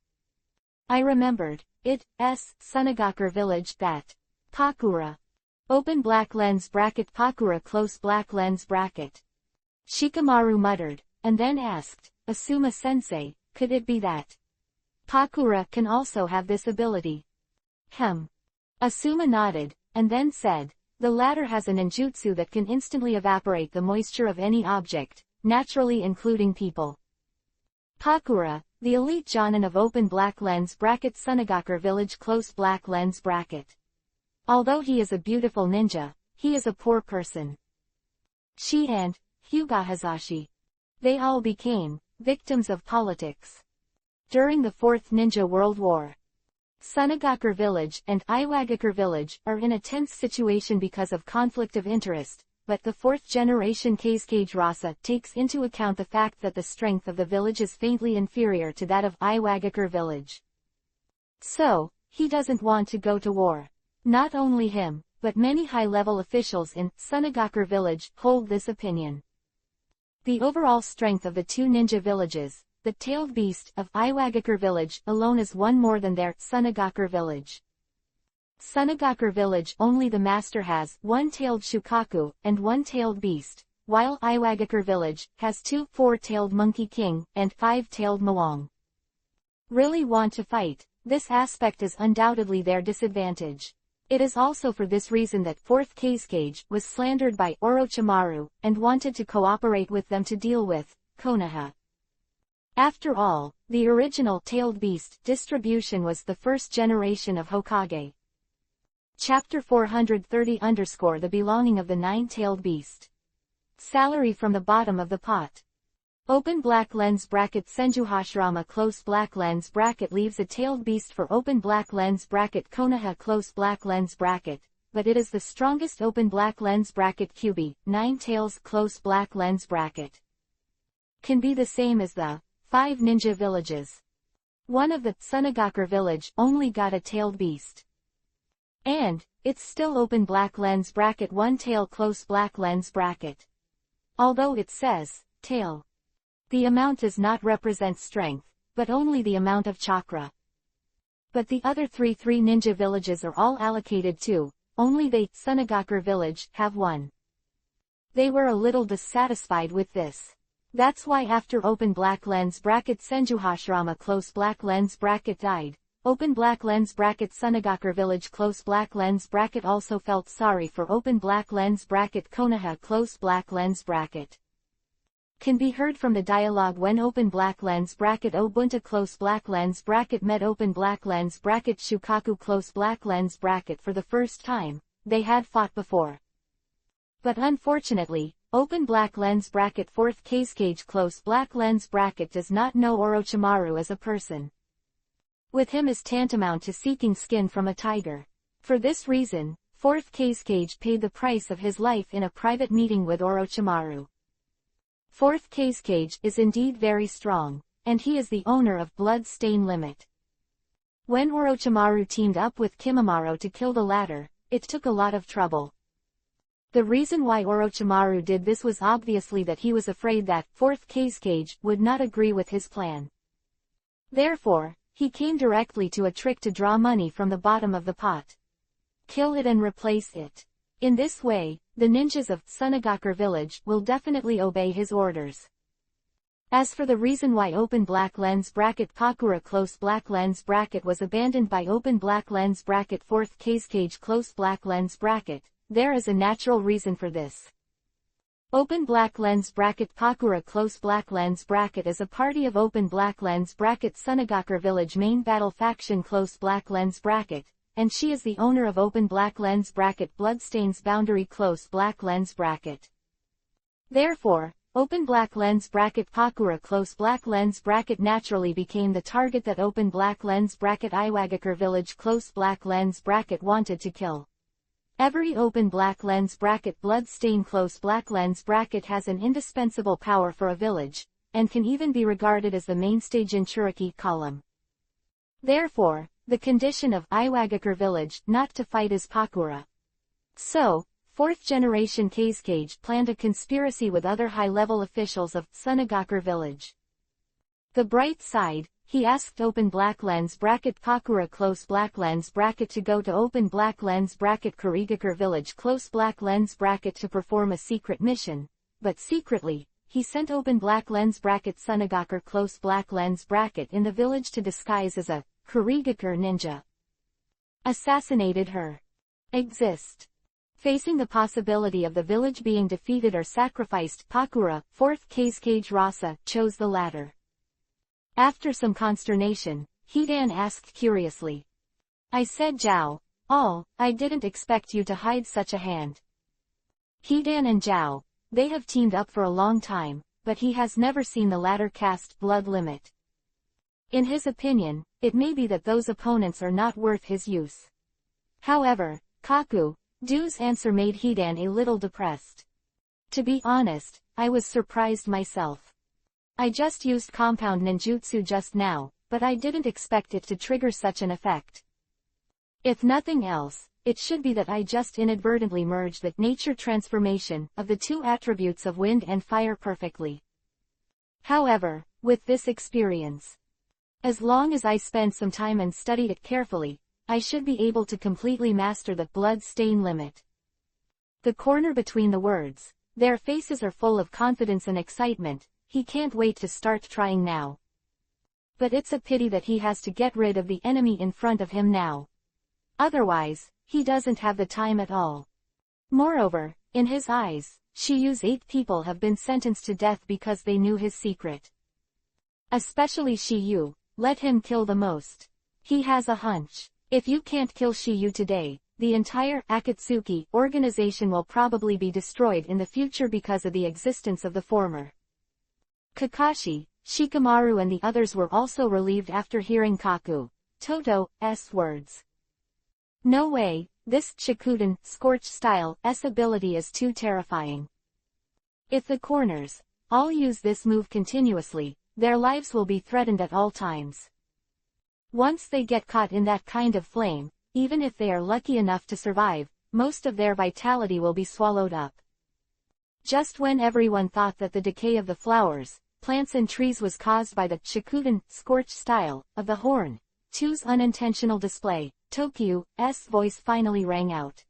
Speaker 1: I remembered, it's Sunagakur village that. Pakura. Open black lens bracket Pakura close black lens bracket. Shikamaru muttered, and then asked, Asuma-sensei, could it be that? Pakura can also have this ability. Asuma nodded, and then said, the latter has a ninjutsu that can instantly evaporate the moisture of any object, naturally including people. Pakura, the elite jonin of open black lens bracket Sunagakur village close black lens bracket. Although he is a beautiful ninja, he is a poor person. She and Hyuga Hazashi. They all became victims of politics. During the Fourth Ninja World War, Sunagakur village and Iwagakure village are in a tense situation because of conflict of interest, but the 4th generation Kazekage Rasa takes into account the fact that the strength of the village is faintly inferior to that of Iwagakure village. So, he doesn't want to go to war. Not only him, but many high-level officials in Sunagakur village hold this opinion. The overall strength of the 2 ninja villages, the tailed beast of Iwagakure village alone is 1 more than their Sunagakur village. Sunagakur village only the master has 1 tailed Shukaku and 1 tailed beast, while Iwagakure village has 2 4-tailed monkey king and 5-tailed Mawang. Really want to fight, this aspect is undoubtedly their disadvantage. It is also for this reason that 4th Kazekage was slandered by Orochimaru and wanted to cooperate with them to deal with Konoha. After all, the original tailed beast distribution was the 1st generation of Hokage. Chapter 430 The belonging of the 9-tailed beast. Salary from the bottom of the pot. Open black lens bracket Senjuhashirama close black lens bracket leaves a tailed beast for open black lens bracket Konoha close black lens bracket, but it is the strongest open black lens bracket Kyubi, 9 tails close black lens bracket. Can be the same as the 5 ninja villages. One of the Sunagakur village only got a tailed beast. And, it's still open black lens bracket 1 tail close black lens bracket. Although it says, tail. The amount does not represent strength, but only the amount of chakra. But the other 3 ninja villages are all allocated to only they, Sunagakure village, have one. They were a little dissatisfied with this. That's why after open black lens bracket Senjuhashirama close black lens bracket died, open black lens bracket Sunagakure village close black lens bracket also felt sorry for open black lens bracket Konoha close black lens bracket. Can be heard from the dialogue when open black lens bracket Obunta close black lens bracket met open black lens bracket Shukaku close black lens bracket for the first time. They had fought before. But unfortunately, open black lens bracket fourth cage close black lens bracket does not know Orochimaru as a person. With him is tantamount to seeking skin from a tiger. For this reason, fourth cage paid the price of his life in a private meeting with Orochimaru. Fourth cage is indeed very strong, and he is the owner of Blood Stain Limit. When Orochimaru teamed up with Kimimaro to kill the latter, it took a lot of trouble. The reason why Orochimaru did this was obviously that he was afraid that fourth cage would not agree with his plan. Therefore, he came directly to a trick to draw money from the bottom of the pot. Kill it and replace it. In this way, the ninjas of Sunagakure village will definitely obey his orders. As for the reason why open black lens bracket Pakura close black lens bracket was abandoned by open black lens bracket fourth cage close black lens bracket, there is a natural reason for this. Open black lens bracket Pakura close black lens bracket is a party of open black lens bracket Sunagakure village main battle faction close black lens bracket, and she is the owner of open black lens bracket Bloodstains boundary close black lens bracket. Therefore, open black lens bracket Pakura close black lens bracket naturally became the target that open black lens bracket Iwagakure village close black lens bracket wanted to kill. Every open black lens bracket Bloodstain close black lens bracket has an indispensable power for a village, and can even be regarded as the mainstay Jinchuriki column. Therefore, the condition of Iwagakure village not to fight is Pakura. So, fourth generation Kazekage planned a conspiracy with other high-level officials of Sunagakure village. The bright side, he asked open black lens bracket Pakura close black lens bracket to go to open black lens bracket Kurigakure village close black lens bracket to perform a secret mission, but secretly, he sent open black lens bracket Sunagakure close black lens bracket in the village to disguise as a Kurigakure ninja. Assassinated her. Exist. Facing the possibility of the village being defeated or sacrificed, Pakura, 4th Kazekage Rasa, chose the latter. After some consternation, Hidan asked curiously. I said Zhao, I didn't expect you to hide such a hand. Hidan and Zhao, they have teamed up for a long time, but he has never seen the latter cast blood limit. In his opinion, it may be that those opponents are not worth his use. However, Du's answer made Hidan a little depressed. To be honest, I was surprised myself. I just used compound ninjutsu just now, but I didn't expect it to trigger such an effect. If nothing else, it should be that I just inadvertently merged the nature transformation of the two attributes of wind and fire perfectly. However, with this experience, as long as I spend some time and study it carefully, I should be able to completely master the blood stain limit. The corner between the words, their faces are full of confidence and excitement. He can't wait to start trying now. But it's a pity that he has to get rid of the enemy in front of him now. Otherwise, he doesn't have the time at all. Moreover, in his eyes, Shiyu's 8 people have been sentenced to death because they knew his secret. Especially Shiyu, let him kill the most. He has a hunch. If you can't kill Shiyu today, the entire Akatsuki organization will probably be destroyed in the future because of the existence of the former. Kakashi, Shikamaru and the others were also relieved after hearing Toto's words. No way, this Chikuden, Scorch style, ability is too terrifying. If the corners all use this move continuously, their lives will be threatened at all times. Once they get caught in that kind of flame, even if they are lucky enough to survive, most of their vitality will be swallowed up. Just when everyone thought that the decay of the flowers, plants and trees was caused by the Chikuden, Scorch style, of the horn, 2's unintentional display, Tokyu's voice finally rang out.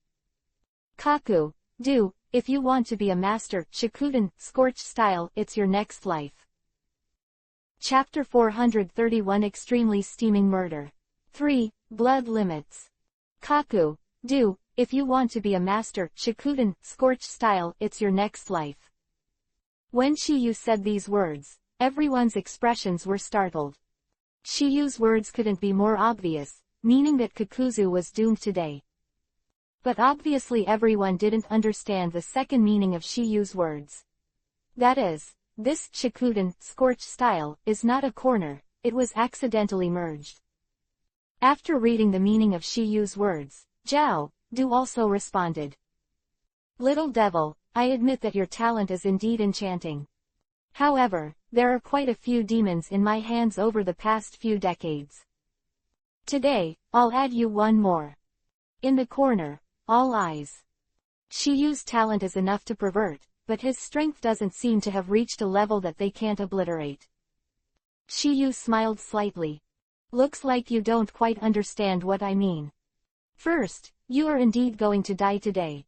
Speaker 1: Kaku, do, if you want to be a master. Shikuden, scorched style, it's your next life. Chapter 431 Extremely Steaming Murder. 3. Blood Limits. Kaku, do, if you want to be a master. Shikuden, scorched style, it's your next life. When Shiyu said these words, everyone's expressions were startled. Shiyu's words couldn't be more obvious, meaning that Kakuzu was doomed today. But obviously everyone didn't understand the second meaning of Shiyu's words. That is, this Shikuden, scorched style, is not a corner, it was accidentally merged. After reading the meaning of Shiyu's words, Zhao Du also responded. Little devil, I admit that your talent is indeed enchanting. However, there are quite a few demons in my hands over the past few decades. Today, I'll add you one more. In the corner, all eyes. Shiyu's talent is enough to pervert, but his strength doesn't seem to have reached a level that they can't obliterate. Shiyu smiled slightly. Looks like you don't quite understand what I mean. First, you are indeed going to die today.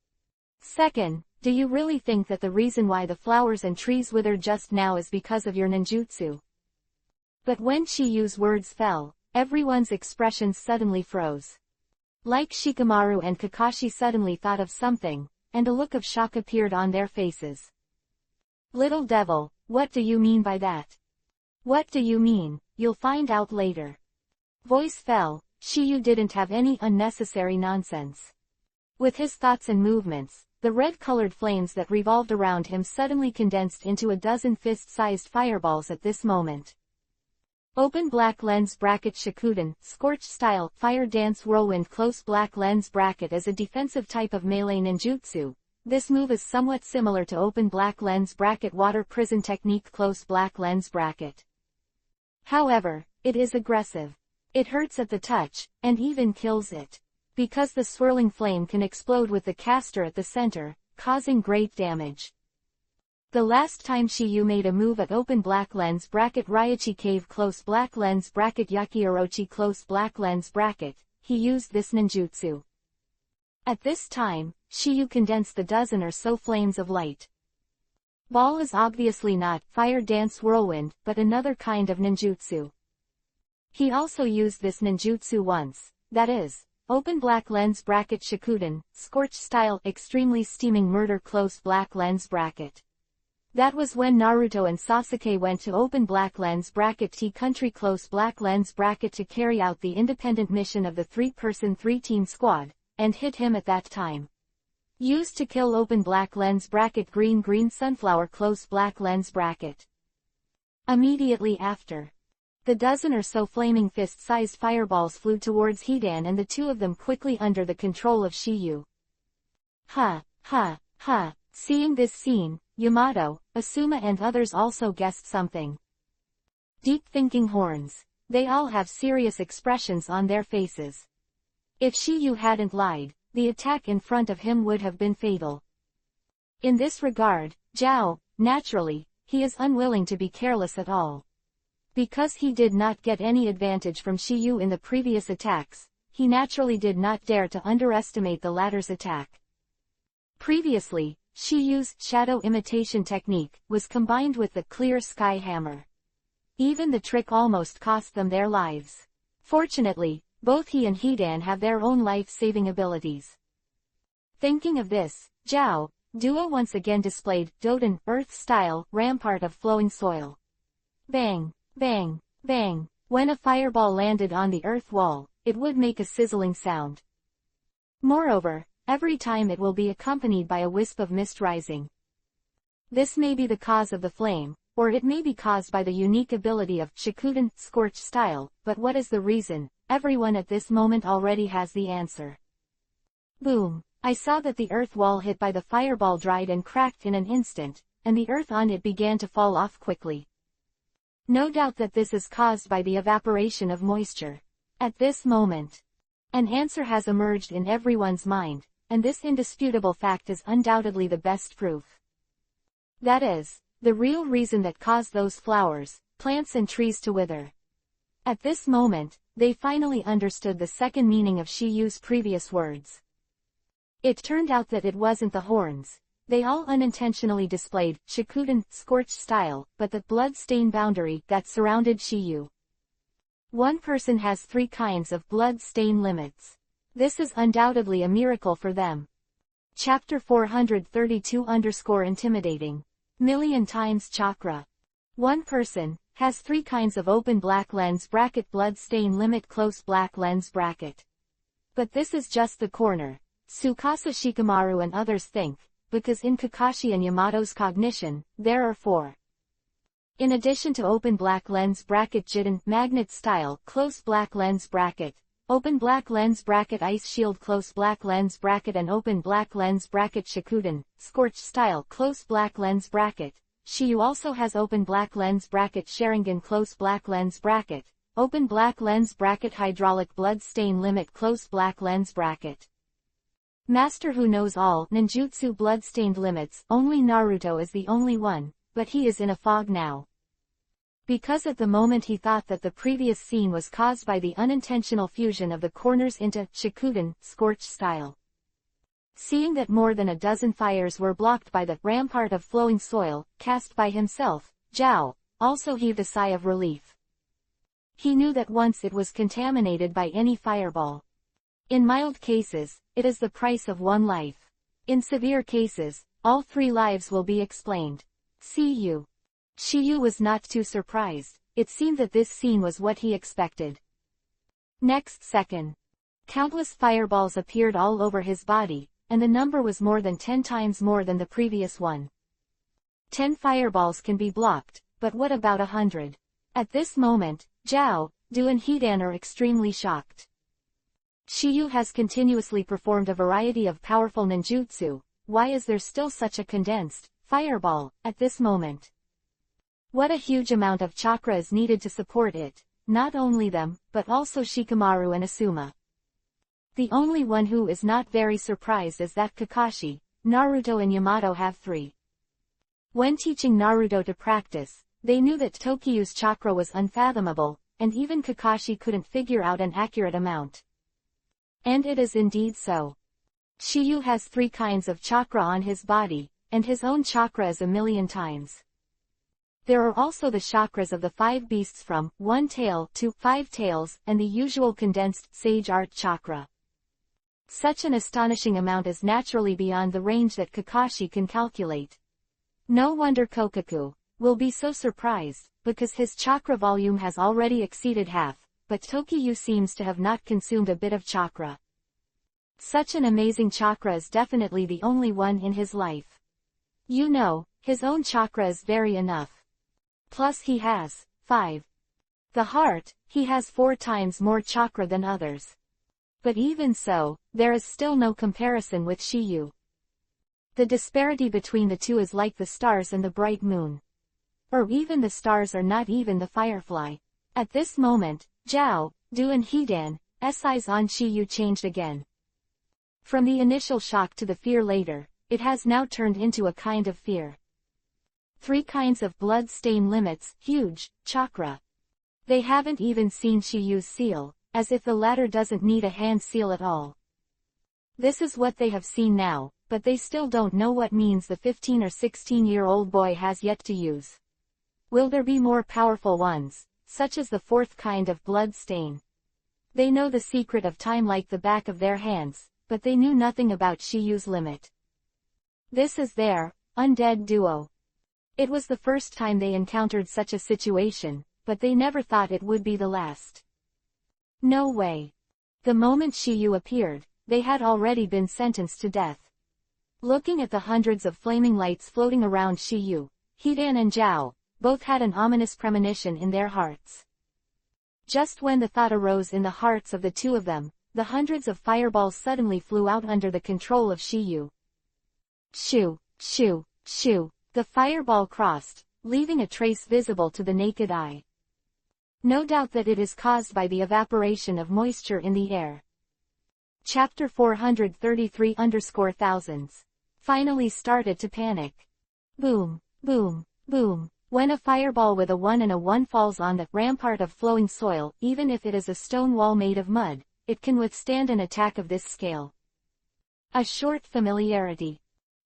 Speaker 1: Second, do you really think that the reason why the flowers and trees withered just now is because of your ninjutsu? But when Shiyu's words fell, everyone's expressions suddenly froze. Like Shikamaru and Kakashi suddenly thought of something, and a look of shock appeared on their faces. Little devil, what do you mean by that? What do you mean? You'll find out later. Voice fell. Shiyu didn't have any unnecessary nonsense. With his thoughts and movements, the red-colored flames that revolved around him suddenly condensed into a dozen fist-sized fireballs at this moment. Open black lens bracket Shikuden, scorched style, fire dance whirlwind close black lens bracket as a defensive type of melee ninjutsu. This move is somewhat similar to open black lens bracket water prison technique close black lens bracket. However, it is aggressive. It hurts at the touch, and even kills it. Because the swirling flame can explode with the caster at the center, causing great damage. The last time Shiyu made a move at open black lens bracket Ryochi cave close black lens bracket Yakiorochi close black lens bracket, he used this ninjutsu. At this time, Shiyu condensed the dozen or so flames of light. Ball is obviously not fire dance whirlwind, but another kind of ninjutsu. He also used this ninjutsu once, that is, open black lens bracket Shikuden, scorched style extremely steaming murder close black lens bracket. That was when Naruto and Sasuke went to open black lens bracket T country close black lens bracket to carry out the independent mission of the 3-person 3-team squad, and hit him at that time. Used to kill open black lens bracket green sunflower close black lens bracket. Immediately after, the dozen or so flaming fist-sized fireballs flew towards Hidan and the two of them quickly under the control of Shiyu. Ha, ha, ha. Seeing this scene, Yamato, Asuma and others also guessed something. Deep thinking horns. They all have serious expressions on their faces. If Shiyu hadn't lied, the attack in front of him would have been fatal. In this regard, Zhao, naturally, he is unwilling to be careless at all. Because he did not get any advantage from Shiyu in the previous attacks, he naturally did not dare to underestimate the latter's attack. Previously, Shiyu's shadow imitation technique was combined with the clear sky hammer. Even the trick almost cost them their lives. Fortunately, both he and Hidan have their own life-saving abilities. Thinking of this, Zhao Duo once again displayed Doden Earth-style rampart of flowing soil. Bang, bang, bang. When a fireball landed on the earth wall, it would make a sizzling sound. Moreover, every time it will be accompanied by a wisp of mist rising. This may be the cause of the flame, or it may be caused by the unique ability of Shikuden scorched style, but what is the reason? Everyone at this moment already has the answer. Boom! I saw that the earth wall hit by the fireball dried and cracked in an instant, and the earth on it began to fall off quickly. No doubt that this is caused by the evaporation of moisture. At this moment, an answer has emerged in everyone's mind, and this indisputable fact is undoubtedly the best proof. That is, the real reason that caused those flowers, plants and trees to wither. At this moment, they finally understood the second meaning of Shiyu's previous words. It turned out that it wasn't the horns. They all unintentionally displayed Shikuden, scorched style, but the blood-stain boundary that surrounded Shiyu. One person has 3 kinds of blood-stain limits. This is undoubtedly a miracle for them. Chapter 432_intimidating. Million times chakra. One person has 3 kinds of open black lens bracket blood stain limit close black lens bracket. But this is just the corner. Tsukasa Shikamaru and others think, because in Kakashi and Yamato's cognition, there are 4. In addition to open black lens bracket Jiden, magnet style, close black lens bracket, open black lens bracket ice shield close black lens bracket and open black lens bracket Shikuden, scorched style close black lens bracket, Shiyu also has open black lens bracket Sharingan close black lens bracket, open black lens bracket hydraulic blood stain limit close black lens bracket. Master who knows all ninjutsu blood-stained limits, only Naruto is the only one, but he is in a fog now. Because at the moment he thought that the previous scene was caused by the unintentional fusion of the corners into Shikuden, scorched style. Seeing that more than a dozen fires were blocked by the rampart of flowing soil, cast by himself, Zhao also heaved a sigh of relief. He knew that once it was contaminated by any fireball. In mild cases, it is the price of 1 life. In severe cases, all 3 lives will be explained. See you. Shiyu was not too surprised. It seemed that this scene was what he expected. Next second, countless fireballs appeared all over his body, and the number was more than 10 times more than the previous one. 10 fireballs can be blocked, but what about 100? At this moment, Zhao, Du and Hidan are extremely shocked. Shiyu has continuously performed a variety of powerful ninjutsu. Why is there still such a condensed fireball at this moment? What a huge amount of chakra is needed to support it, not only them, but also Shikamaru and Asuma. The only one who is not very surprised is that Kakashi, Naruto and Yamato have 3. When teaching Naruto to practice, they knew that Tokiyu's chakra was unfathomable, and even Kakashi couldn't figure out an accurate amount. And it is indeed so. Shiyu has 3 kinds of chakra on his body, and his own chakra is 1,000,000 times. There are also the chakras of the 5 beasts from 1 tail to 5 tails, and the usual condensed sage art chakra. Such an astonishing amount is naturally beyond the range that Kakashi can calculate. No wonder Kokaku will be so surprised, because his chakra volume has already exceeded half. But Tokiyu seems to have not consumed a bit of chakra. Such an amazing chakra is definitely the only one in his life. You know, his own chakra is very enough. Plus he has 5. The heart, he has 4 times more chakra than others. But even so, there is still no comparison with Shiyu. The disparity between the two is like the stars and the bright moon. Or even the stars are not even the firefly. At this moment, Zhao, Du and Hidan's eyes on Shiyu changed again. From the initial shock to the fear later, it has now turned into a kind of fear. 3 kinds of blood stain limits, huge, chakra. They haven't even seen Shiyu's seal, as if the latter doesn't need a hand seal at all. This is what they have seen now, but they still don't know what means the 15 or 16-year-old boy has yet to use. Will there be more powerful ones, such as the 4th kind of blood stain? They know the secret of time like the back of their hands, but they knew nothing about Shiyu's limit. This is their undead duo. It was the first time they encountered such a situation, but they never thought it would be the last. No way. The moment Shiyu appeared, they had already been sentenced to death. Looking at the hundreds of flaming lights floating around Shiyu, Hidan and Zhao both had an ominous premonition in their hearts. Just when the thought arose in the hearts of the two of them, the hundreds of fireballs suddenly flew out under the control of Shiyu. Shoo, shoo, shoo, the fireball crossed, leaving a trace visible to the naked eye. No doubt that it is caused by the evaporation of moisture in the air. Chapter 433_thousands. Finally started to panic. Boom, boom, boom. When a fireball with a 1 and a 1 falls on the rampart of flowing soil, even if it is a stone wall made of mud, it can withstand an attack of this scale. A short familiarity.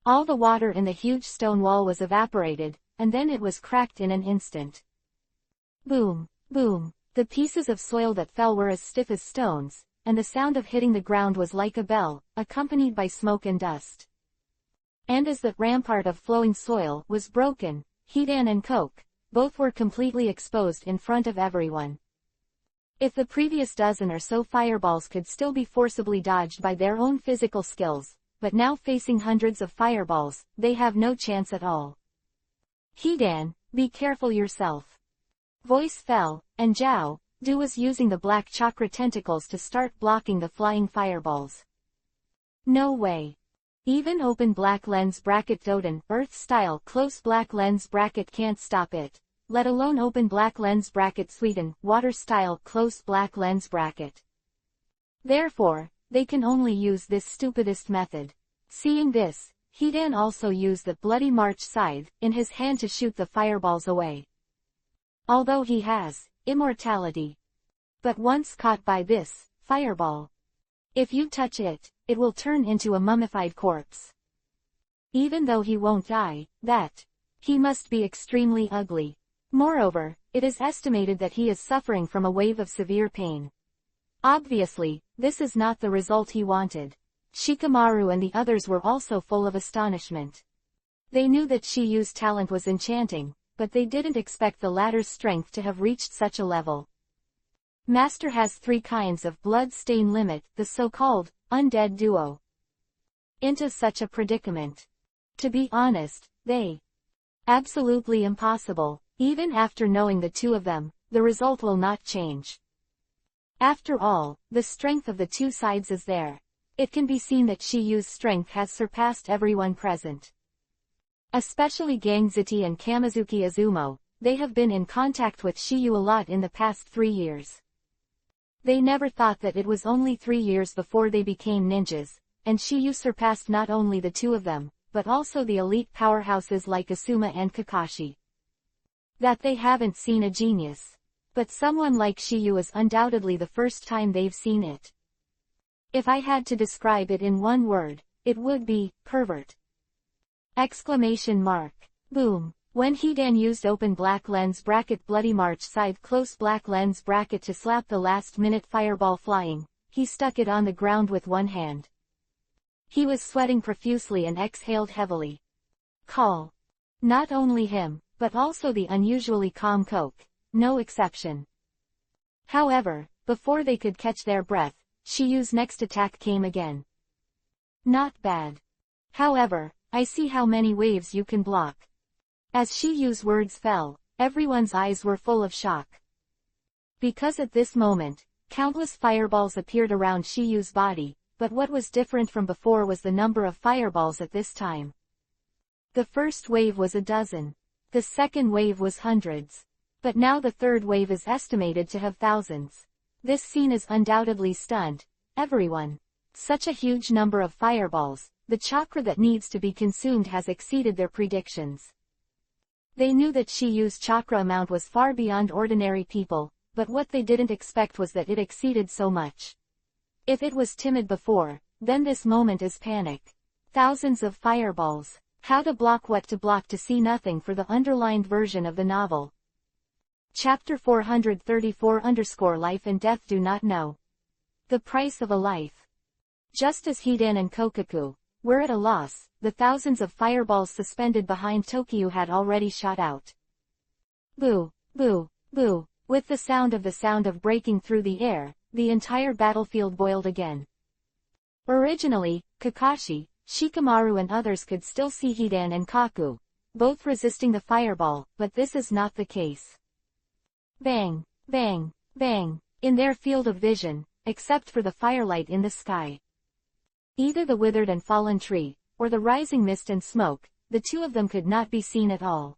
Speaker 1: All the water in the huge stone wall was evaporated, and then it was cracked in an instant. Boom, boom. The pieces of soil that fell were as stiff as stones, and the sound of hitting the ground was like a bell, accompanied by smoke and dust. And as that rampart of flowing soil was broken, Hidan and Koke, both were completely exposed in front of everyone. If the previous dozen or so fireballs could still be forcibly dodged by their own physical skills, but now facing hundreds of fireballs, they have no chance at all. Hidan, be careful yourself. Voice fell, and Zhao Du was using the black chakra tentacles to start blocking the flying fireballs. No way. Even open black lens bracket Doden, Earth-style close black lens bracket can't stop it, let alone open black lens bracket Sweden, water-style close black lens bracket. Therefore, they can only use this stupidest method. Seeing this, Hidan also used the bloody March scythe in his hand to shoot the fireballs away. Although he has immortality. But once caught by this fireball, if you touch it, it will turn into a mummified corpse. Even though he won't die, he must be extremely ugly. Moreover, it is estimated that he is suffering from a wave of severe pain. Obviously, this is not the result he wanted. Shikamaru and the others were also full of astonishment. They knew that Shiyu's talent was enchanting, but they didn't expect the latter's strength to have reached such a level. Master has 3 kinds of blood stain limit, the so-called undead duo. Into such a predicament. To be honest, they absolutely impossible. Even after knowing the 2 of them, the result will not change. After all, the strength of the 2 sides is there. It can be seen that Shiyu's strength has surpassed everyone present. Especially Gangziti and Kamizuki Izumo, they have been in contact with Shiyu a lot in the past 3 years. They never thought that it was only 3 years before they became ninjas, and Shiyu surpassed not only the 2 of them, but also the elite powerhouses like Asuma and Kakashi. That they haven't seen a genius. But someone like Shiyu is undoubtedly the first time they've seen it. If I had to describe it in one word, it would be pervert. Exclamation mark. Boom. When Hidan used open black lens bracket bloody March scythe close black lens bracket to slap the last-minute fireball flying, he stuck it on the ground with one hand. He was sweating profusely and exhaled heavily. Call. Not only him, but also the unusually calm Koke, no exception. However, before they could catch their breath, Shiyu's next attack came again. Not bad. However, I see how many waves you can block. As Shiyu's words fell, everyone's eyes were full of shock. Because at this moment, countless fireballs appeared around Shiyu's body, but what was different from before was the number of fireballs at this time. The first wave was a dozen. The second wave was hundreds. But now the third wave is estimated to have thousands. This scene is undoubtedly stunned everyone. Such a huge number of fireballs, the chakra that needs to be consumed has exceeded their predictions. They knew that Shiyu's chakra amount was far beyond ordinary people, but what they didn't expect was that it exceeded so much. If it was timid before, then this moment is panic. Thousands of fireballs. How to block what to block to see nothing for the underlined version of the novel. Chapter 434 Life and Death Do Not Know. The Price of a Life. Just as Hidan and Kokaku were at a loss, the thousands of fireballs suspended behind Tokyo had already shot out. Boo, boo, boo. With the sound of breaking through the air, the entire battlefield boiled again. Originally, Kakashi, Shikamaru and others could still see Hidan and Kaku, both resisting the fireball, but this is not the case. Bang, bang, bang, in their field of vision, except for the firelight in the sky. Either the withered and fallen tree, or the rising mist and smoke, the 2 of them could not be seen at all.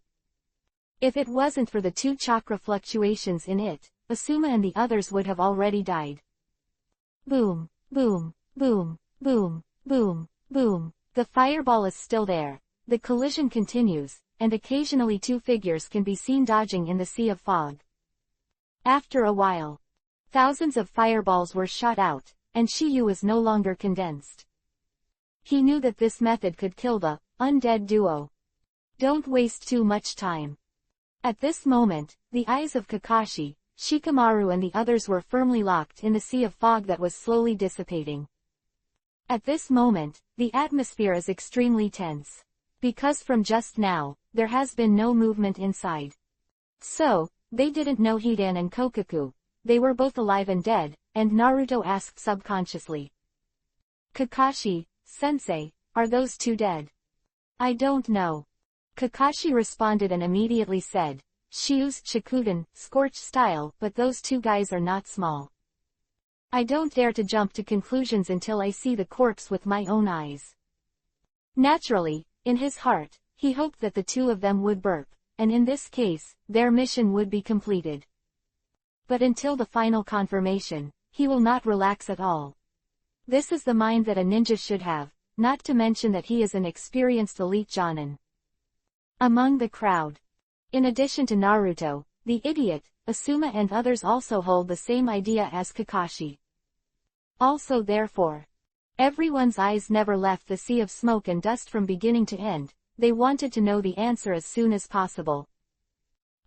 Speaker 1: If it wasn't for the 2 chakra fluctuations in it, Asuma and the others would have already died. Boom, boom, boom, boom, boom, boom. The fireball is still there. The collision continues, and occasionally 2 figures can be seen dodging in the sea of fog. After a while, thousands of fireballs were shot out, and Shiyu is no longer condensed. He knew that this method could kill the undead duo. Don't waste too much time. At this moment, the eyes of Kakashi, Shikamaru and the others were firmly locked in the sea of fog that was slowly dissipating. At this moment, the atmosphere is extremely tense. Because from just now, there has been no movement inside. So, they didn't know Hidan and Kokaku. They were both alive and dead, and Naruto asked subconsciously. Kakashi, sensei, are those two dead? I don't know. Kakashi responded and immediately said, she used Shikuden, scorched style, but those two guys are not small. I don't dare to jump to conclusions until I see the corpse with my own eyes. Naturally, in his heart, he hoped that the two of them would burp, and in this case, their mission would be completed. But until the final confirmation, he will not relax at all. This is the mind that a ninja should have, not to mention that he is an experienced elite jonin. Among the crowd. In addition to Naruto, the idiot, Asuma and others also hold the same idea as Kakashi. Also therefore, everyone's eyes never left the sea of smoke and dust from beginning to end. They wanted to know the answer as soon as possible.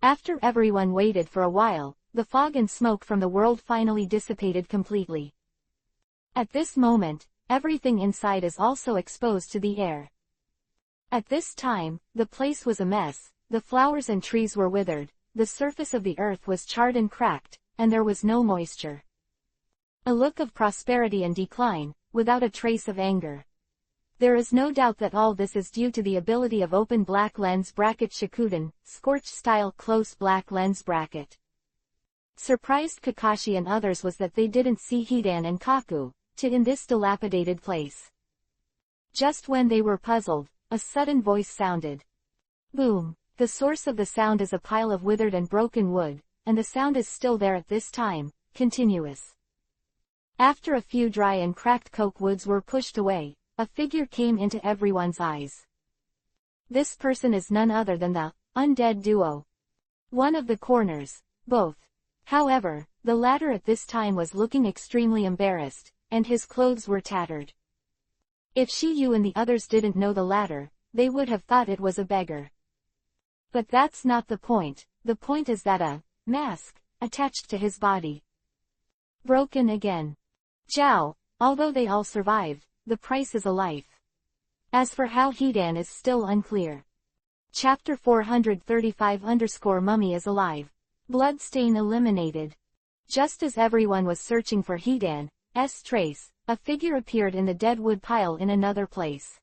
Speaker 1: After everyone waited for a while, the fog and smoke from the world finally dissipated completely. At this moment, everything inside is also exposed to the air. At this time, the place was a mess, the flowers and trees were withered, the surface of the earth was charred and cracked, and there was no moisture. A look of prosperity and decline, without a trace of anger. There is no doubt that all this is due to the ability of open black lens bracket Shikuden, scorched style close black lens bracket. Surprised Kakashi and others was that they didn't see Hidan and Kaku, in this dilapidated place. Just when they were puzzled, a sudden voice sounded. Boom! The source of the sound is a pile of withered and broken wood, and the sound is still there at this time, continuous. After a few dry and cracked coke woods were pushed away, a figure came into everyone's eyes. This person is none other than the undead duo. One of the corners, both. However, the latter at this time was looking extremely embarrassed, and his clothes were tattered. If Shiyu and the others didn't know the latter, they would have thought it was a beggar. But that's not the point is that a mask attached to his body. Broken again. Zhao, although they all survived, the price is a life. As for how Hidan is still unclear. Chapter 435_Mummy is alive. Bloodstain eliminated. Just as everyone was searching for Hidan's trace, a figure appeared in the dead wood pile in another place.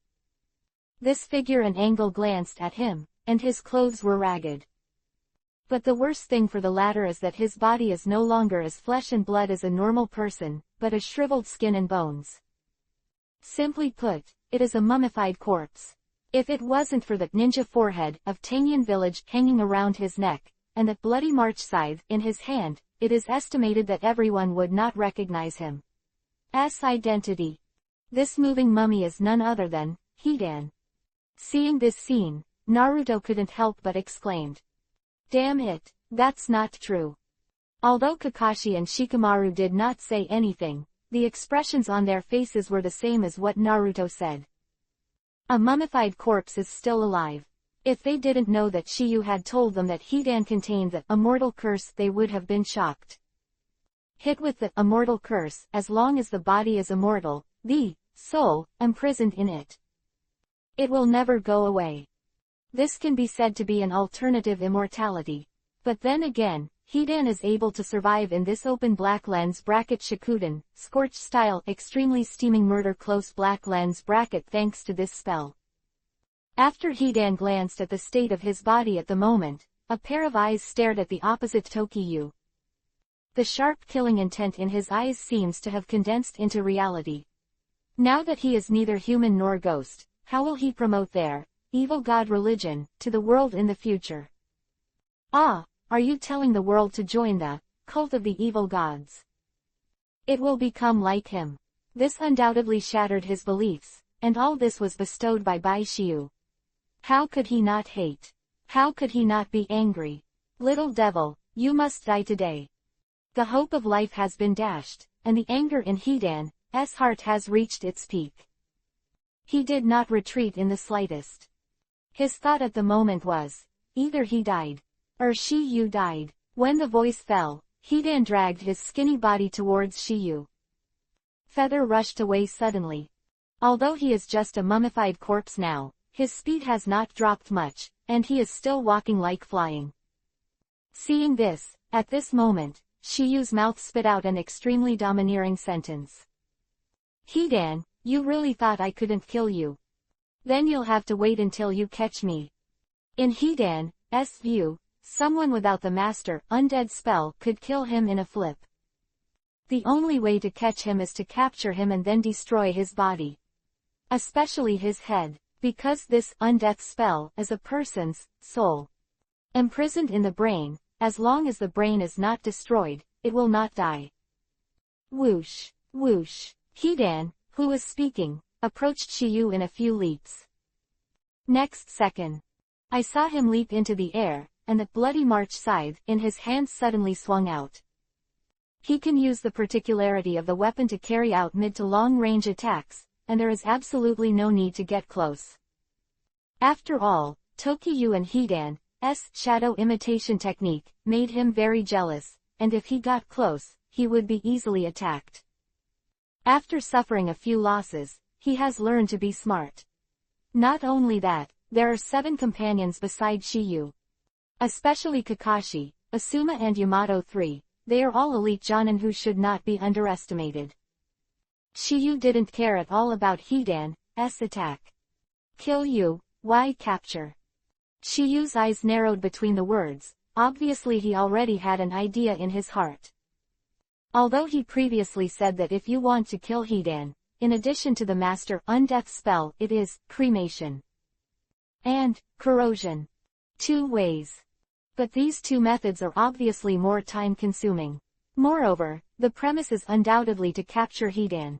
Speaker 1: This figure an angle glanced at him, and his clothes were ragged. But the worst thing for the latter is that his body is no longer as flesh and blood as a normal person, but as shriveled skin and bones. Simply put, it is a mummified corpse. If it wasn't for the ninja forehead of Tanyan village hanging around his neck, and that bloody march scythe in his hand, it is estimated that everyone would not recognize him. As identity. This moving mummy is none other than Hidan. Seeing this scene, Naruto couldn't help but exclaimed. Damn it, that's not true. Although Kakashi and Shikamaru did not say anything, the expressions on their faces were the same as what Naruto said. A mummified corpse is still alive. If they didn't know that Shiyu had told them that Hidan contained the immortal curse, they would have been shocked. Hit with the immortal curse, as long as the body is immortal, the soul imprisoned in it. It will never go away. This can be said to be an alternative immortality. But then again, Hidan is able to survive in this open black lens bracket Shikuden, scorched style extremely steaming murder close black lens bracket thanks to this spell. After Hidan glanced at the state of his body at the moment, a pair of eyes stared at the opposite Tokiyu. The sharp killing intent in his eyes seems to have condensed into reality. Now that he is neither human nor ghost, how will he promote their evil god religion to the world in the future? Ah, are you telling the world to join the cult of the evil gods? It will become like him. This undoubtedly shattered his beliefs, and all this was bestowed by Shiyu. How could he not hate? How could he not be angry? Little devil, you must die today. The hope of life has been dashed, and the anger in Hidan's heart has reached its peak. He did not retreat in the slightest. His thought at the moment was, either he died, or Shiyu died. When the voice fell, Hidan dragged his skinny body towards Shiyu. Feather rushed away suddenly. Although he is just a mummified corpse now, his speed has not dropped much, and he is still walking like flying. Seeing this, at this moment, Shiyu's mouth spit out an extremely domineering sentence. Hidan, you really thought I couldn't kill you? Then you'll have to wait until you catch me. In Hidan's view, someone without the master undead spell could kill him in a flip. The only way to catch him is to capture him and then destroy his body. Especially his head, because this undeath spell is a person's soul. Imprisoned in the brain, as long as the brain is not destroyed, it will not die. Whoosh, whoosh. Hidan, who was speaking, approached Shiyu in a few leaps. Next second, I saw him leap into the air, and the bloody March scythe in his hand suddenly swung out. He can use the particularity of the weapon to carry out mid to long range attacks, and there is absolutely no need to get close. After all, Tokiyu and Hidan's shadow imitation technique made him very jealous, and if he got close, he would be easily attacked. After suffering a few losses, he has learned to be smart. Not only that, there are 7 companions beside Shiyu. Especially Kakashi, Asuma and Yamato 3, they are all elite jonin who should not be underestimated. Shiyu didn't care at all about Hidan's attack. Kill you, why capture? Shiyu's eyes narrowed between the words, obviously he already had an idea in his heart. Although he previously said that if you want to kill Hidan, in addition to the master undeath spell it is cremation and corrosion. 2 ways. But these 2 methods are obviously more time-consuming. Moreover, the premise is undoubtedly to capture Hidan.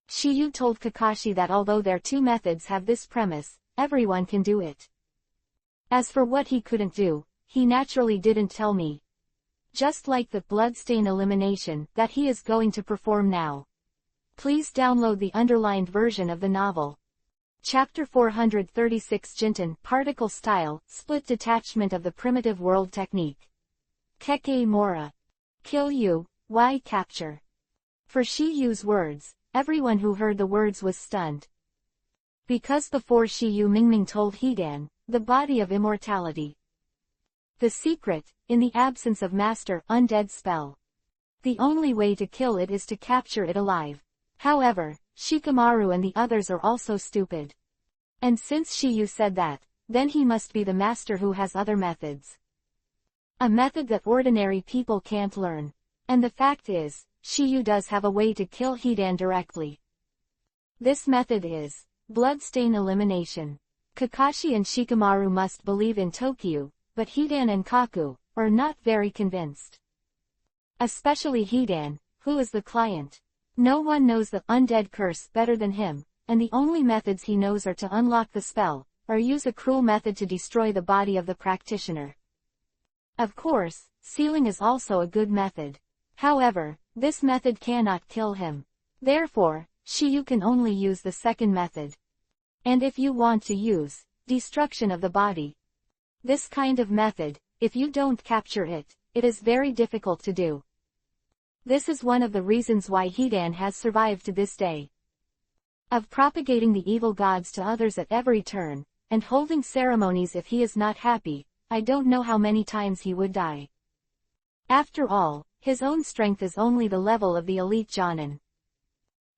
Speaker 1: Shiyu told Kakashi that although their 2 methods have this premise, everyone can do it. As for what he couldn't do, he naturally didn't tell me. Just like the bloodstain elimination that he is going to perform now. Please download the underlined version of the novel. Chapter 436 Jinten Particle Style, Split Detachment of the Primitive World Technique. Keke Mora. Kill you, why capture? For Shiyu's words, everyone who heard the words was stunned. Because before Shiyu Mingming told Hidan, the body of immortality. The secret, in the absence of master undead spell. The only way to kill it is to capture it alive. However, Shikamaru and the others are also stupid. And since Shiyu said that, then he must be the master who has other methods. A method that ordinary people can't learn. And the fact is, Shiyu does have a way to kill Hidan directly. This method is bloodstain elimination. Kakashi and Shikamaru must believe in Tokiyu, but Hidan and Kaku are not very convinced. Especially Hidan, who is the client. No one knows the undead curse better than him, and the only methods he knows are to unlock the spell, or use a cruel method to destroy the body of the practitioner. Of course, sealing is also a good method. However, this method cannot kill him. Therefore, Shiyu can only use the second method. And if you want to use destruction of the body, this kind of method, if you don't capture it, it is very difficult to do. This is one of the reasons why Hidan has survived to this day. Of propagating the evil gods to others at every turn, and holding ceremonies if he is not happy, I don't know how many times he would die. After all, his own strength is only the level of the elite jonin.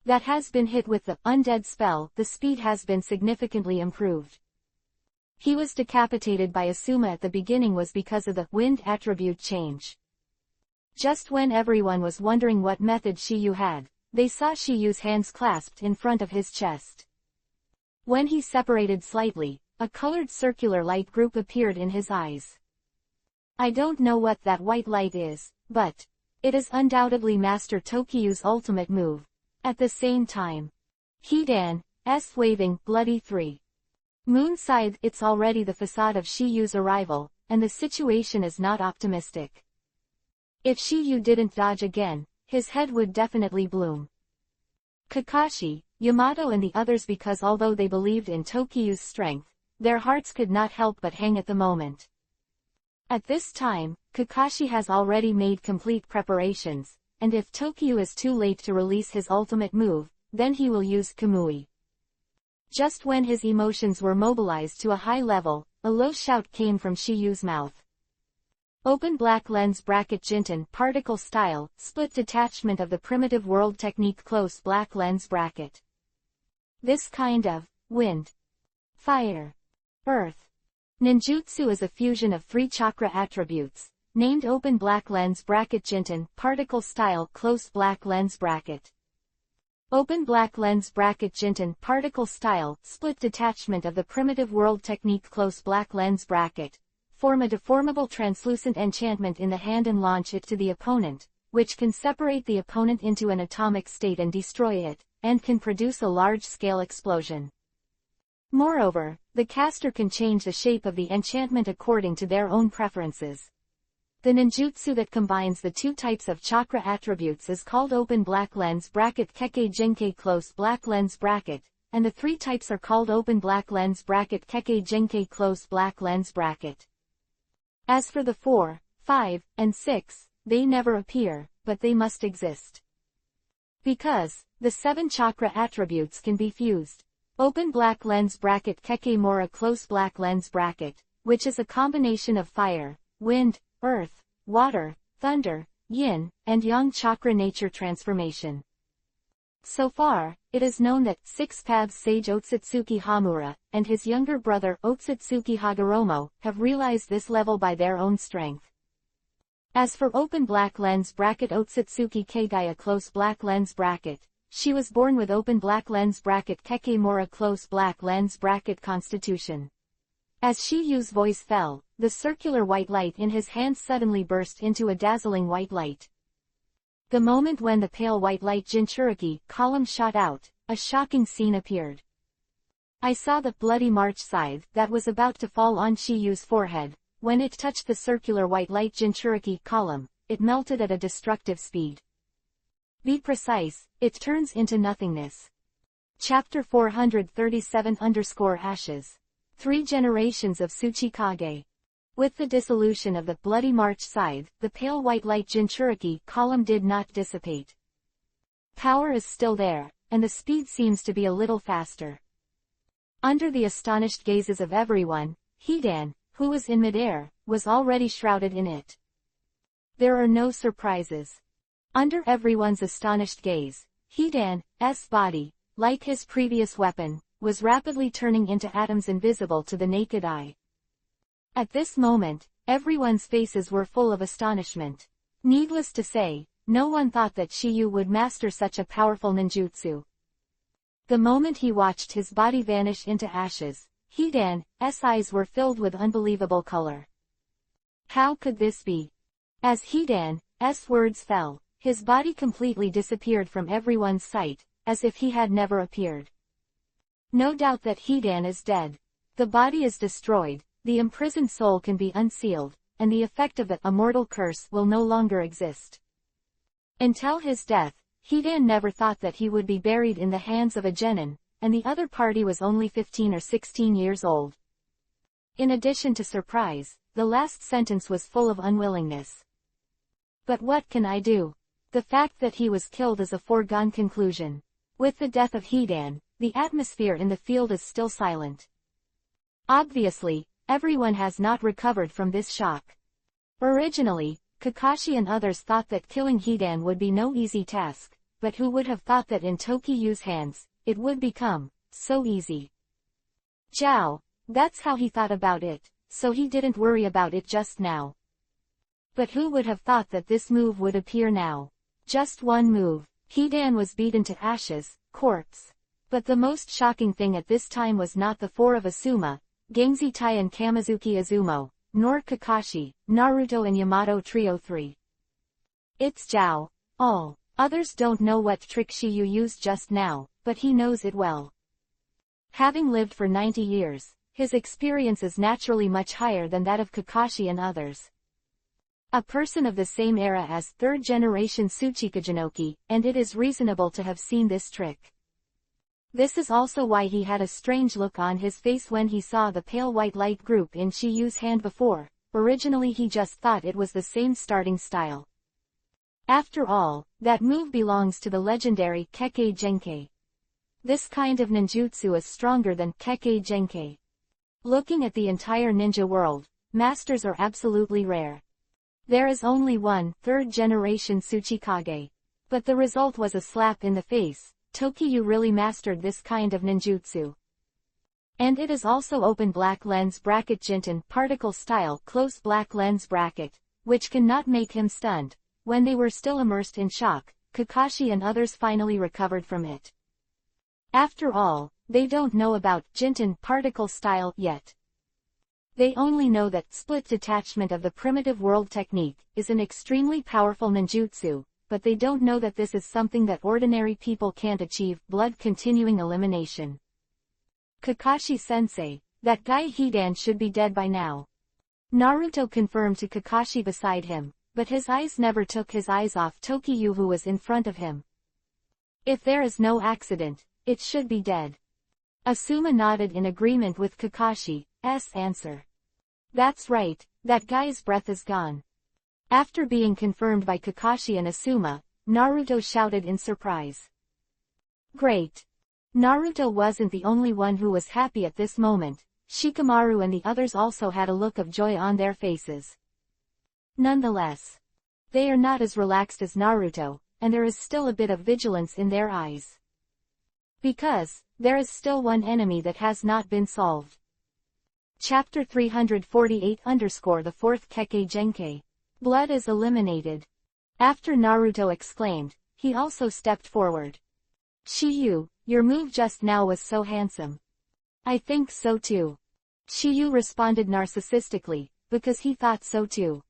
Speaker 1: That has been hit with the undead spell, the speed has been significantly improved. He was decapitated by Asuma at the beginning was because of the wind attribute change. Just when everyone was wondering what method Shiyu had, they saw Shiyu's hands clasped in front of his chest. When he separated slightly, a colored circular light group appeared in his eyes. I don't know what that white light is, but it is undoubtedly Master Tokiyu's ultimate move. At the same time, Hidan's waving bloody 3. Moon scythe, it's already the facade of Shiyu's arrival, and the situation is not optimistic. If Shiyu didn't dodge again, his head would definitely bloom. Kakashi, Yamato and the others because although they believed in Tokiyu's strength, their hearts could not help but hang at the moment. At this time, Kakashi has already made complete preparations, and if Tokiyu is too late to release his ultimate move, then he will use Kamui. Just when his emotions were mobilized to a high level, a low shout came from Shiyu's mouth. Open black lens bracket Jinten particle style, split detachment of the primitive world technique close black lens bracket. This kind of wind, fire, earth, ninjutsu is a fusion of 3 chakra attributes, named open black lens bracket Jinten particle style close black lens bracket. Open black lens bracket Jinten particle style split detachment of the primitive world technique close black lens bracket. Form a deformable translucent enchantment in the hand and launch it to the opponent, which can separate the opponent into an atomic state and destroy it, and can produce a large-scale explosion. Moreover, the caster can change the shape of the enchantment according to their own preferences. The ninjutsu that combines the 2 types of chakra attributes is called open black lens bracket Kekkei Genkei close black lens bracket, and the 3 types are called open black lens bracket Kekkei Genkei close black lens bracket. As for the 4, 5, and 6, they never appear, but they must exist. Because, the 7 chakra attributes can be fused. Open black lens bracket Kekkei Mora close black lens bracket, which is a combination of fire, wind, earth, water, thunder, yin, and yang chakra nature transformation. So far, it is known that 6 EPUB sage Otsutsuki Hamura, and his younger brother Otsutsuki Hagoromo, have realized this level by their own strength. As for open black lens bracket Otsutsuki Keigaya close black lens bracket, she was born with open black lens bracket Kekkei Mora close black lens bracket constitution. As Shiyu's voice fell, the circular white light in his hand suddenly burst into a dazzling white light. The moment when the pale white light Jinchuriki column shot out, a shocking scene appeared. I saw the bloody March scythe that was about to fall on Shiyu's forehead. When it touched the circular white light Jinchuriki column, it melted at a destructive speed. Be precise, it turns into nothingness. Chapter 437_Ashes. 3 generations of Tsuchikage. With the dissolution of the bloody March scythe, the pale white light Jinchuriki column did not dissipate. Power is still there, and the speed seems to be a little faster. Under the astonished gazes of everyone, Hidan, who was in midair, was already shrouded in it. There are no surprises. Under everyone's astonished gaze, Hidan's body, like his previous weapon, was rapidly turning into atoms invisible to the naked eye. At this moment, everyone's faces were full of astonishment. Needless to say, no one thought that Shiyu would master such a powerful ninjutsu. The moment he watched his body vanish into ashes, Hidan's eyes were filled with unbelievable color. How could this be? As Hidan's words fell, his body completely disappeared from everyone's sight, as if he had never appeared. No doubt that Hidan is dead. The body is destroyed, the imprisoned soul can be unsealed, and the effect of the immortal curse will no longer exist. Until his death, Hidan never thought that he would be buried in the hands of a genin, and the other party was only 15 or 16 years old. In addition to surprise, the last sentence was full of unwillingness. But what can I do? The fact that he was killed is a foregone conclusion. With the death of Hidan, the atmosphere in the field is still silent. Obviously, everyone has not recovered from this shock. Originally, Kakashi and others thought that killing Hidan would be no easy task, but who would have thought that in Tokiyu's hands, it would become so easy. Zhao, that's how he thought about it, so he didn't worry about it just now. But who would have thought that this move would appear now? Just one move, Hidan was beaten to ashes, corpse. But the most shocking thing at this time was not the 4 of Asuma, Gangzi Tai and Kamizuki Izumo, nor Kakashi, Naruto and Yamato Trio 3. It's Zhao. All others don't know what trick Shiyu used just now, but he knows it well. Having lived for 90 years, his experience is naturally much higher than that of Kakashi and others. A person of the same era as 3rd generation Tsuchikagenoki, and it is reasonable to have seen this trick. This is also why he had a strange look on his face when he saw the pale white light group in Shiyu's hand before. Originally he just thought it was the same starting style. After all, that move belongs to the legendary Kekkei Genkei. This kind of ninjutsu is stronger than Kekkei Genkei. Looking at the entire ninja world, masters are absolutely rare. There is only one third-generation Tsuchikage. But the result was a slap in the face. Tokiyu really mastered this kind of ninjutsu. And it is also open black lens bracket Jinten particle style close black lens bracket, which cannot make him stunned. When they were still immersed in shock, Kakashi and others finally recovered from it. After all, they don't know about Jinten particle style yet. They only know that split detachment of the primitive world technique is an extremely powerful ninjutsu, but they don't know that this is something that ordinary people can't achieve, blood continuing elimination. Kakashi-sensei, that guy Hidan should be dead by now. Naruto confirmed to Kakashi beside him, but his eyes never took his eyes off Tokiyu who was in front of him. If there is no accident, it should be dead. Asuma nodded in agreement with Kakashi's answer. That's right, that guy's breath is gone. After being confirmed by Kakashi and Asuma, Naruto shouted in surprise. Great! Naruto wasn't the only one who was happy at this moment. Shikamaru and the others also had a look of joy on their faces. Nonetheless, they are not as relaxed as Naruto, and there is still a bit of vigilance in their eyes. Because, there is still one enemy that has not been solved. Chapter 348 _ the fourth Kekkei Genkei. Blood is eliminated. After Naruto exclaimed, he also stepped forward. Shiyu, your move just now was so handsome. I think so too. Shiyu responded narcissistically, because he thought so too.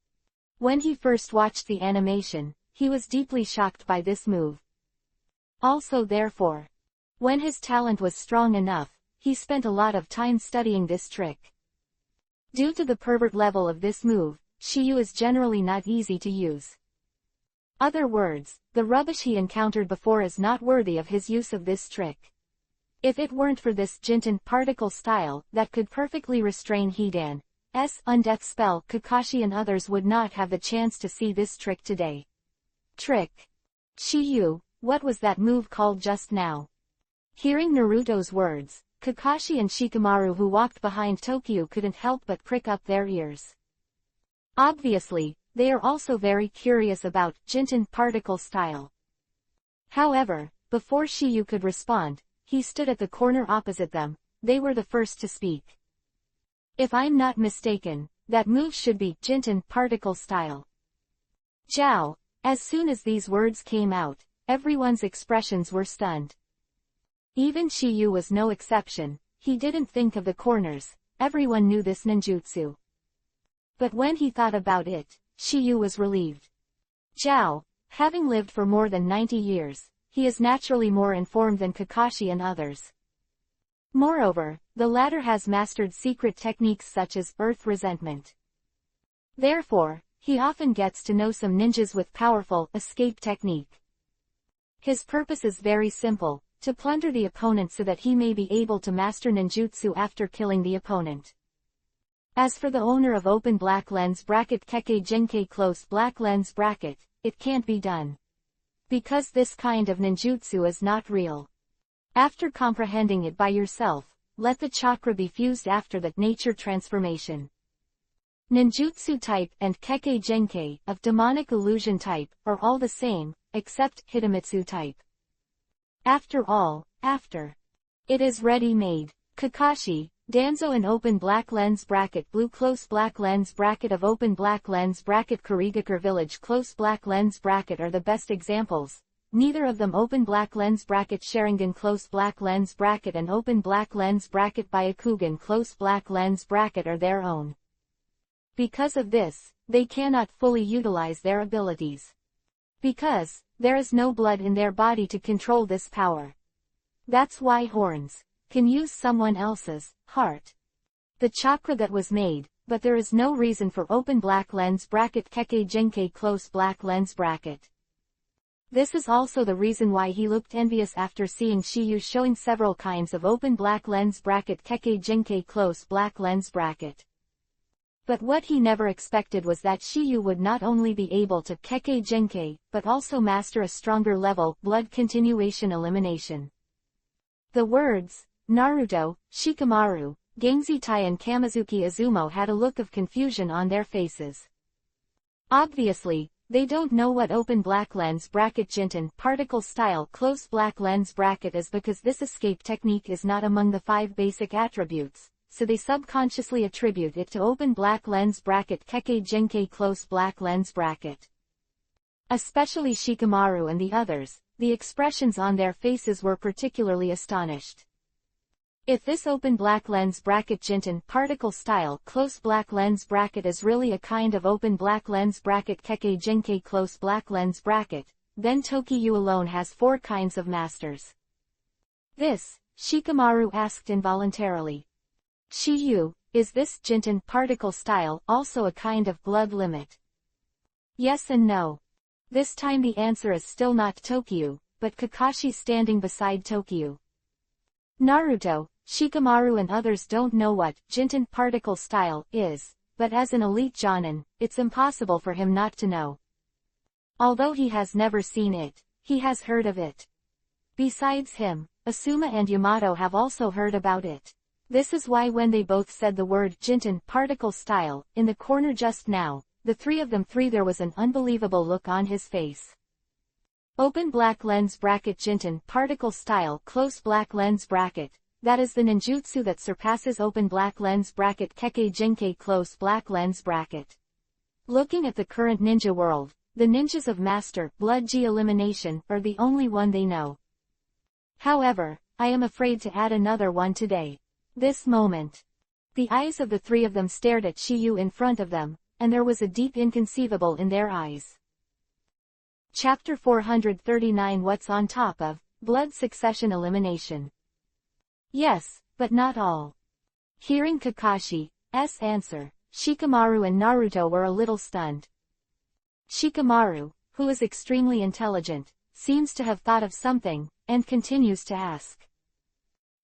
Speaker 1: When he first watched the animation, he was deeply shocked by this move. Also therefore, when his talent was strong enough, he spent a lot of time studying this trick. Due to the pervert level of this move, Shiyu is generally not easy to use. Other words, the rubbish he encountered before is not worthy of his use of this trick. If it weren't for this Jinten particle style that could perfectly restrain Hidan's undeath spell, Kakashi and others would not have the chance to see this trick today. Trick. Shiyu, what was that move called just now? Hearing Naruto's words, Kakashi and Shikamaru who walked behind Tokiyu couldn't help but prick up their ears. Obviously, they are also very curious about Jinten particle style. However, before Shiyu could respond, he stood at the corner opposite them. They were the first to speak. If I'm not mistaken, that move should be Jinten particle style. Jiao. As soon as these words came out, everyone's expressions were stunned. Even Shiyu was no exception. He didn't think of the corners. Everyone knew this ninjutsu. But when he thought about it, Shiyu was relieved. Jiao, having lived for more than 90 years, he is naturally more informed than Kakashi and others. Moreover, the latter has mastered secret techniques such as earth resentment. Therefore, he often gets to know some ninjas with powerful escape technique. His purpose is very simple, to plunder the opponent so that he may be able to master ninjutsu after killing the opponent. As for the owner of open black lens bracket Kekkei Genkei close black lens bracket, it can't be done. Because this kind of ninjutsu is not real. After comprehending it by yourself, let the chakra be fused after the nature transformation. Ninjutsu type and Kekkei Genkei of demonic illusion type are all the same, except Hidemitsu type. After all, it is ready-made. Kakashi, Danzo and open black lens bracket blue close black lens bracket of open black lens bracket Kurigakure village close black lens bracket are the best examples. Neither of them open black lens bracket Sharingan close black lens bracket and open black lens bracket Byakugan close black lens bracket are their own. Because of this, they cannot fully utilize their abilities. Because, there is no blood in their body to control this power. That's why horns can use someone else's heart. The chakra that was made, but there is no reason for open black lens bracket Kekkei Genkei close black lens bracket. This is also the reason why he looked envious after seeing Shiyu showing several kinds of open black lens bracket Kekkei Genkei close black lens bracket. But what he never expected was that Shiyu would not only be able to Kekkei Genkei, but also master a stronger level, blood continuation elimination. The words, Naruto, Shikamaru, Gangzitai and Kamizuki Izumo had a look of confusion on their faces. Obviously, they don't know what open black lens bracket Jinten particle style close black lens bracket is because this escape technique is not among the 5 basic attributes, so they subconsciously attribute it to open black lens bracket Kekkei Genkei close black lens bracket. Especially Shikamaru and the others, the expressions on their faces were particularly astonished. If this open black lens bracket Jinten particle style close black lens bracket is really a kind of open black lens bracket Kekkei Genkei close black lens bracket, then Tokiyu alone has 4 kinds of masters. This, Shikamaru asked involuntarily. Shiyu, is this Jinten particle style also a kind of blood limit? Yes and no. This time the answer is still not Tokiyu, but Kakashi standing beside Tokiyu. Naruto, Shikamaru and others don't know what Jinten particle style is, but as an elite Jonin, it's impossible for him not to know. Although he has never seen it, he has heard of it. Besides him, Asuma and Yamato have also heard about it. This is why when they both said the word Jinten particle style in the corner just now, the 3 of them there was an unbelievable look on his face. Open black lens bracket Jinten particle style close black lens bracket. That is the ninjutsu that surpasses open black lens bracket Kekkei Genkei close black lens bracket. Looking at the current ninja world, the ninjas of Master Blood G elimination are the only one they know. However, I am afraid to add another one today. This moment. The eyes of the 3 of them stared at Shiyu in front of them, and there was a deep inconceivable in their eyes. Chapter 439 What's on top of blood succession elimination? Yes, but not all. Hearing Kakashi's answer, Shikamaru and Naruto were a little stunned. Shikamaru, who is extremely intelligent, seems to have thought of something, and continues to ask.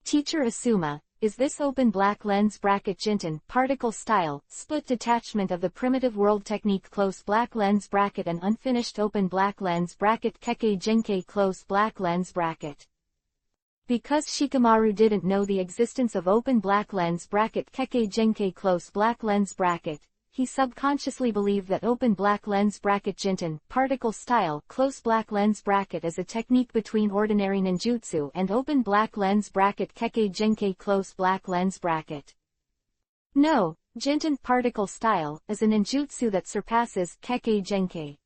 Speaker 1: Teacher Asuma, is this open black lens bracket Jinten particle style split detachment of the primitive world technique close black lens bracket and unfinished open black lens bracket Kekkei Genkei close black lens bracket? Because Shikamaru didn't know the existence of open black lens bracket Kekkei Genkei close black lens bracket, he subconsciously believed that open black lens bracket Jinten particle style close black lens bracket is a technique between ordinary ninjutsu and open black lens bracket Kekkei Genkei close black lens bracket. No, Jinten particle style is a ninjutsu that surpasses Kekkei Genkei.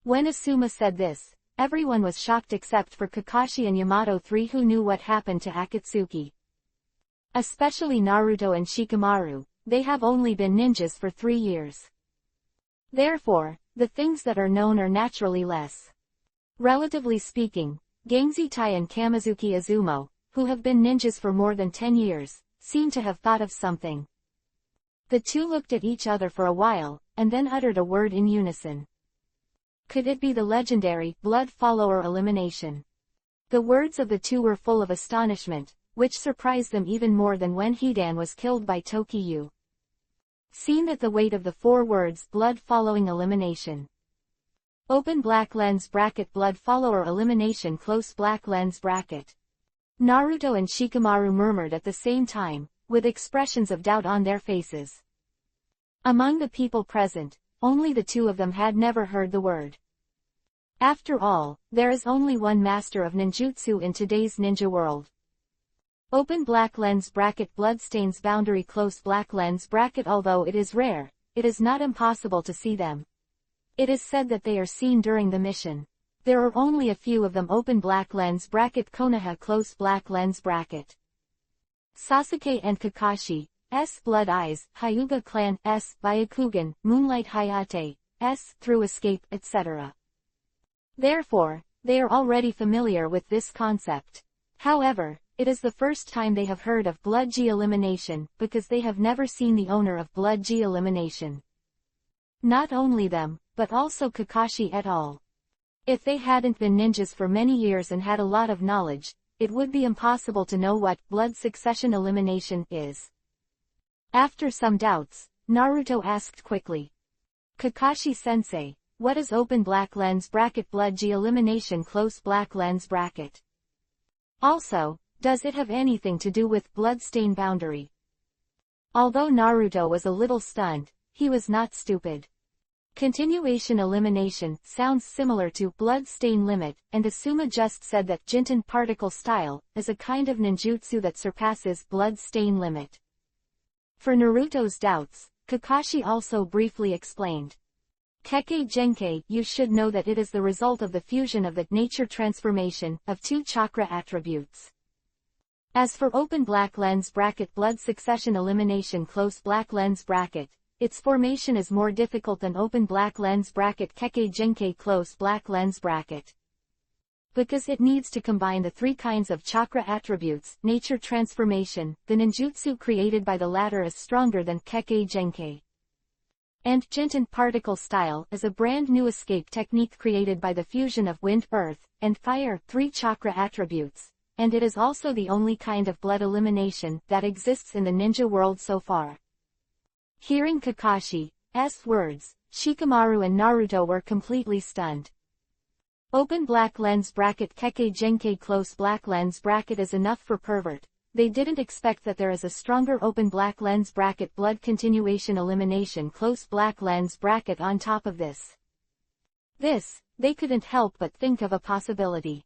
Speaker 1: When Asuma said this, everyone was shocked except for Kakashi and Yamato 3 who knew what happened to Akatsuki. Especially Naruto and Shikamaru, they have only been ninjas for 3 years. Therefore, the things that are known are naturally less. Relatively speaking, Gangzitai and Kamizuki Izumo, who have been ninjas for more than 10 years, seem to have thought of something. The 2 looked at each other for a while, and then uttered a word in unison. Could it be the legendary blood follower elimination? The words of the 2 were full of astonishment, which surprised them even more than when Hidan was killed by Tokiyu. Seen that the weight of the 4 words blood following elimination. Open black lens bracket blood follower elimination close black lens bracket. Naruto and Shikamaru murmured at the same time, with expressions of doubt on their faces. Among the people present, only the 2 of them had never heard the word. After all, there is only one master of ninjutsu in today's ninja world. Open black lens bracket bloodstains boundary close black lens bracket. Although it is rare, it is not impossible to see them. It is said that they are seen during the mission. There are only a few of them. Open black lens bracket Konoha close black lens bracket. Sasuke and Kakashi's blood eyes, Hyuga clan's Byakugan, Moonlight Hayate's through escape, etc. Therefore, they are already familiar with this concept. However, it is the first time they have heard of blood G elimination, because they have never seen the owner of blood G elimination. Not only them, but also Kakashi et al. If they hadn't been ninjas for many years and had a lot of knowledge, it would be impossible to know what blood succession elimination is. After some doubts, Naruto asked quickly. Kakashi-sensei, what is open black lens bracket blood G elimination close black lens bracket? Also, does it have anything to do with blood stain boundary? Although Naruto was a little stunned, he was not stupid. Continuation elimination sounds similar to blood stain limit, and Asuma just said that Jinten particle style is a kind of ninjutsu that surpasses blood stain limit. For Naruto's doubts, Kakashi also briefly explained. Kekkei Genkai, you should know that it is the result of the fusion of the nature transformation of two chakra attributes. As for open black lens bracket blood succession elimination close black lens bracket, its formation is more difficult than open black lens bracket Kekkei Genkai close black lens bracket. Because it needs to combine the three kinds of chakra attributes, nature transformation, the ninjutsu created by the latter is stronger than Kekkei Genkai. And Jinten particle style is a brand new escape technique created by the fusion of wind, earth, and fire, three chakra attributes, and it is also the only kind of blood elimination that exists in the ninja world so far. Hearing Kakashi's words, Shikamaru and Naruto were completely stunned. Open black lens bracket Kekkei Genkai close black lens bracket is enough for pervert. They didn't expect that there is a stronger open black lens bracket blood continuation elimination close black lens bracket on top of this. They couldn't help but think of a possibility.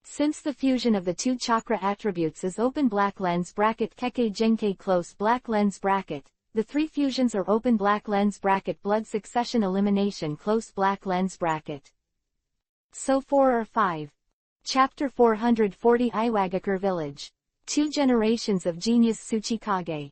Speaker 1: Since the fusion of the two chakra attributes is open black lens bracket Kekkei Genkai close black lens bracket, the three fusions are open black lens bracket blood succession elimination close black lens bracket. So 4 or 5. Chapter 440 Iwagakure Village. 2 generations of genius Tsuchikage.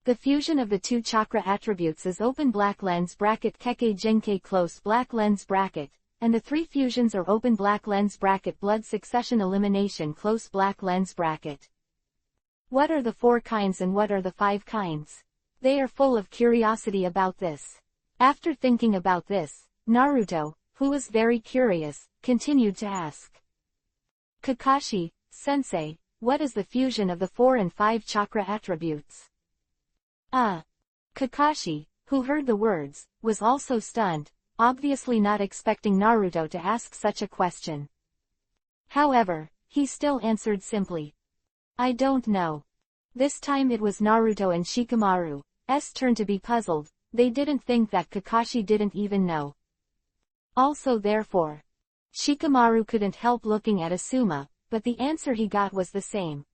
Speaker 1: The fusion of the two chakra attributes is open black lens bracket Kekkei Genkai close black lens bracket, and the three fusions are open black lens bracket blood succession elimination close black lens bracket. What are the 4 kinds and what are the 5 kinds? They are full of curiosity about this. After thinking about this, Naruto, who was very curious, continued to ask. Kakashi-sensei, what is the fusion of the 4 and 5 chakra attributes? Kakashi, who heard the words, was also stunned, obviously not expecting Naruto to ask such a question. However, he still answered simply. I don't know. This time it was Naruto and Shikamaru's turn to be puzzled. They didn't think that Kakashi didn't even know. Also therefore, Shikamaru couldn't help looking at Asuma, but the answer he got was the same.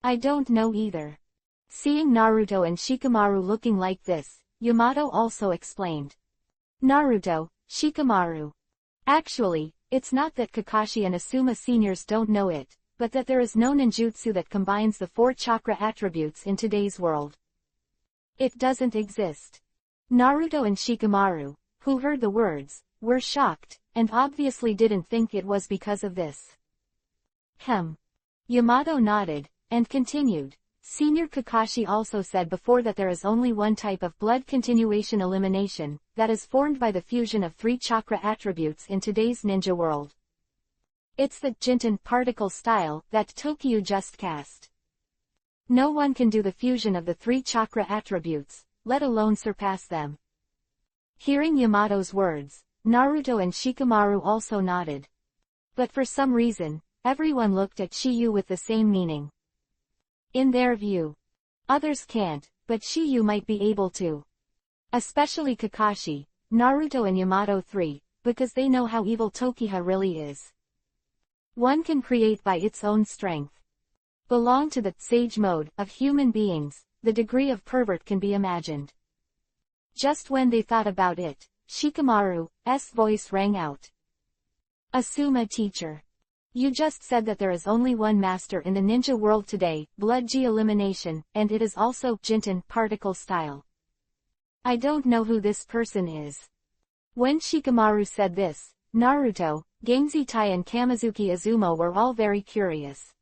Speaker 1: I don't know either. Seeing Naruto and Shikamaru looking like this, Yamato also explained. Naruto, Shikamaru. Actually, it's not that Kakashi and Asuma seniors don't know it, but that there is no ninjutsu that combines the 4 chakra attributes in today's world. It doesn't exist. Naruto and Shikamaru, who heard the words, were shocked, and obviously didn't think it was because of this. Yamato nodded, and continued. Senior Kakashi also said before that there is only one type of blood continuation elimination, that is formed by the fusion of 3 chakra attributes in today's ninja world. It's the Jinten particle style that Tokyo just cast. No one can do the fusion of the 3 chakra attributes, let alone surpass them. Hearing Yamato's words, Naruto and Shikamaru also nodded. But for some reason, everyone looked at Shiyu with the same meaning. In their view. Others can't, but Shiyu might be able to. Especially Kakashi, Naruto and Yamato 3, because they know how evil Tokiha really is. One can create by its own strength. Belong to the sage mode of human beings, the degree of pervert can be imagined. Just when they thought about it, Shikamaru's voice rang out. Asuma teacher. You just said that there is only one master in the ninja world today, blood G elimination, and it is also Jinten particle style. I don't know who this person is. When Shikamaru said this, Naruto, Genzi Tai and Kamizuki Izumo were all very curious.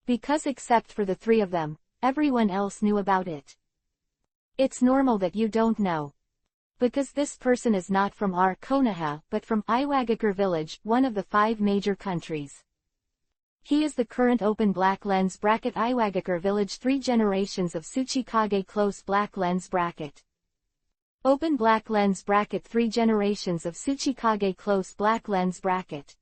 Speaker 1: Because except for the 3 of them, everyone else knew about it. It's normal that you don't know. because this person is not from Konoha but from Iwagakure village, one of the 5 major countries. He is the current open black lens bracket Iwagakure village 3 generations of Tsuchikage close black lens bracket. Open black lens bracket 3 generations of Tsuchikage close black lens bracket.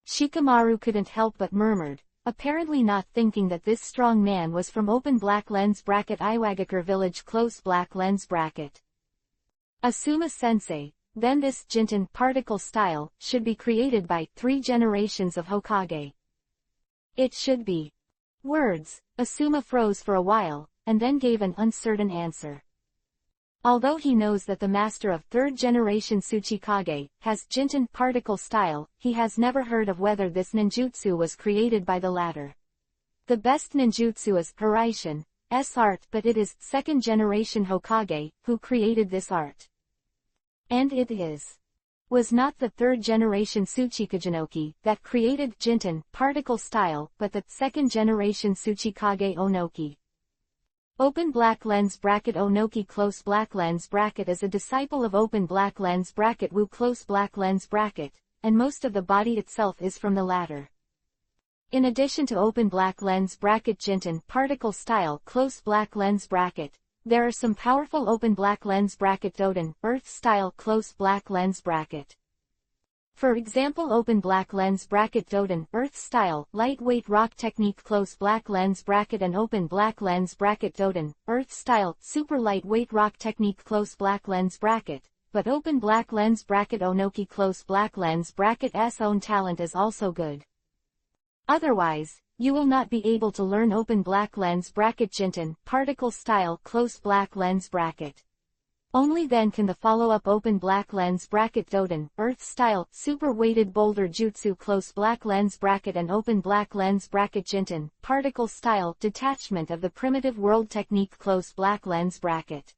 Speaker 1: Shikamaru couldn't help but murmured, apparently not thinking that this strong man was from open black lens bracket Iwagakure village close black lens bracket. Asuma-sensei, then this Jinten particle style should be created by 3 generations of Hokage. It should be. Words. Asuma froze for a while, and then gave an uncertain answer. Although he knows that the master of 3rd generation Tsuchikage has Jinten particle style, he has never heard of whether this ninjutsu was created by the latter. The best ninjutsu is Hiraishin's art, but it is 2nd generation Hokage who created this art. And it was not the 3rd generation Tsuchikagenoki that created Jinten particle style but the 2nd generation Tsuchikage Onoki. Open black lens bracket Onoki close black lens bracket is a disciple of open black lens bracket Wu close black lens bracket, and most of the body itself is from the latter. In addition to open black lens bracket Jinten particle style close black lens bracket, there are some powerful open black lens bracket Doden earth style close black lens bracket. For example, open black lens bracket Doden earth style lightweight rock technique close black lens bracket and open black lens bracket Doden earth style super lightweight rock technique close black lens bracket, but open black lens bracket Onoki close black lens bracket's own talent is also good. Otherwise, you will not be able to learn open black lens bracket Jinten particle style close black lens bracket. Only then can the follow-up open black lens bracket Doden earth style super weighted boulder jutsu close black lens bracket and open black lens bracket Jinten particle style detachment of the primitive world technique close black lens bracket.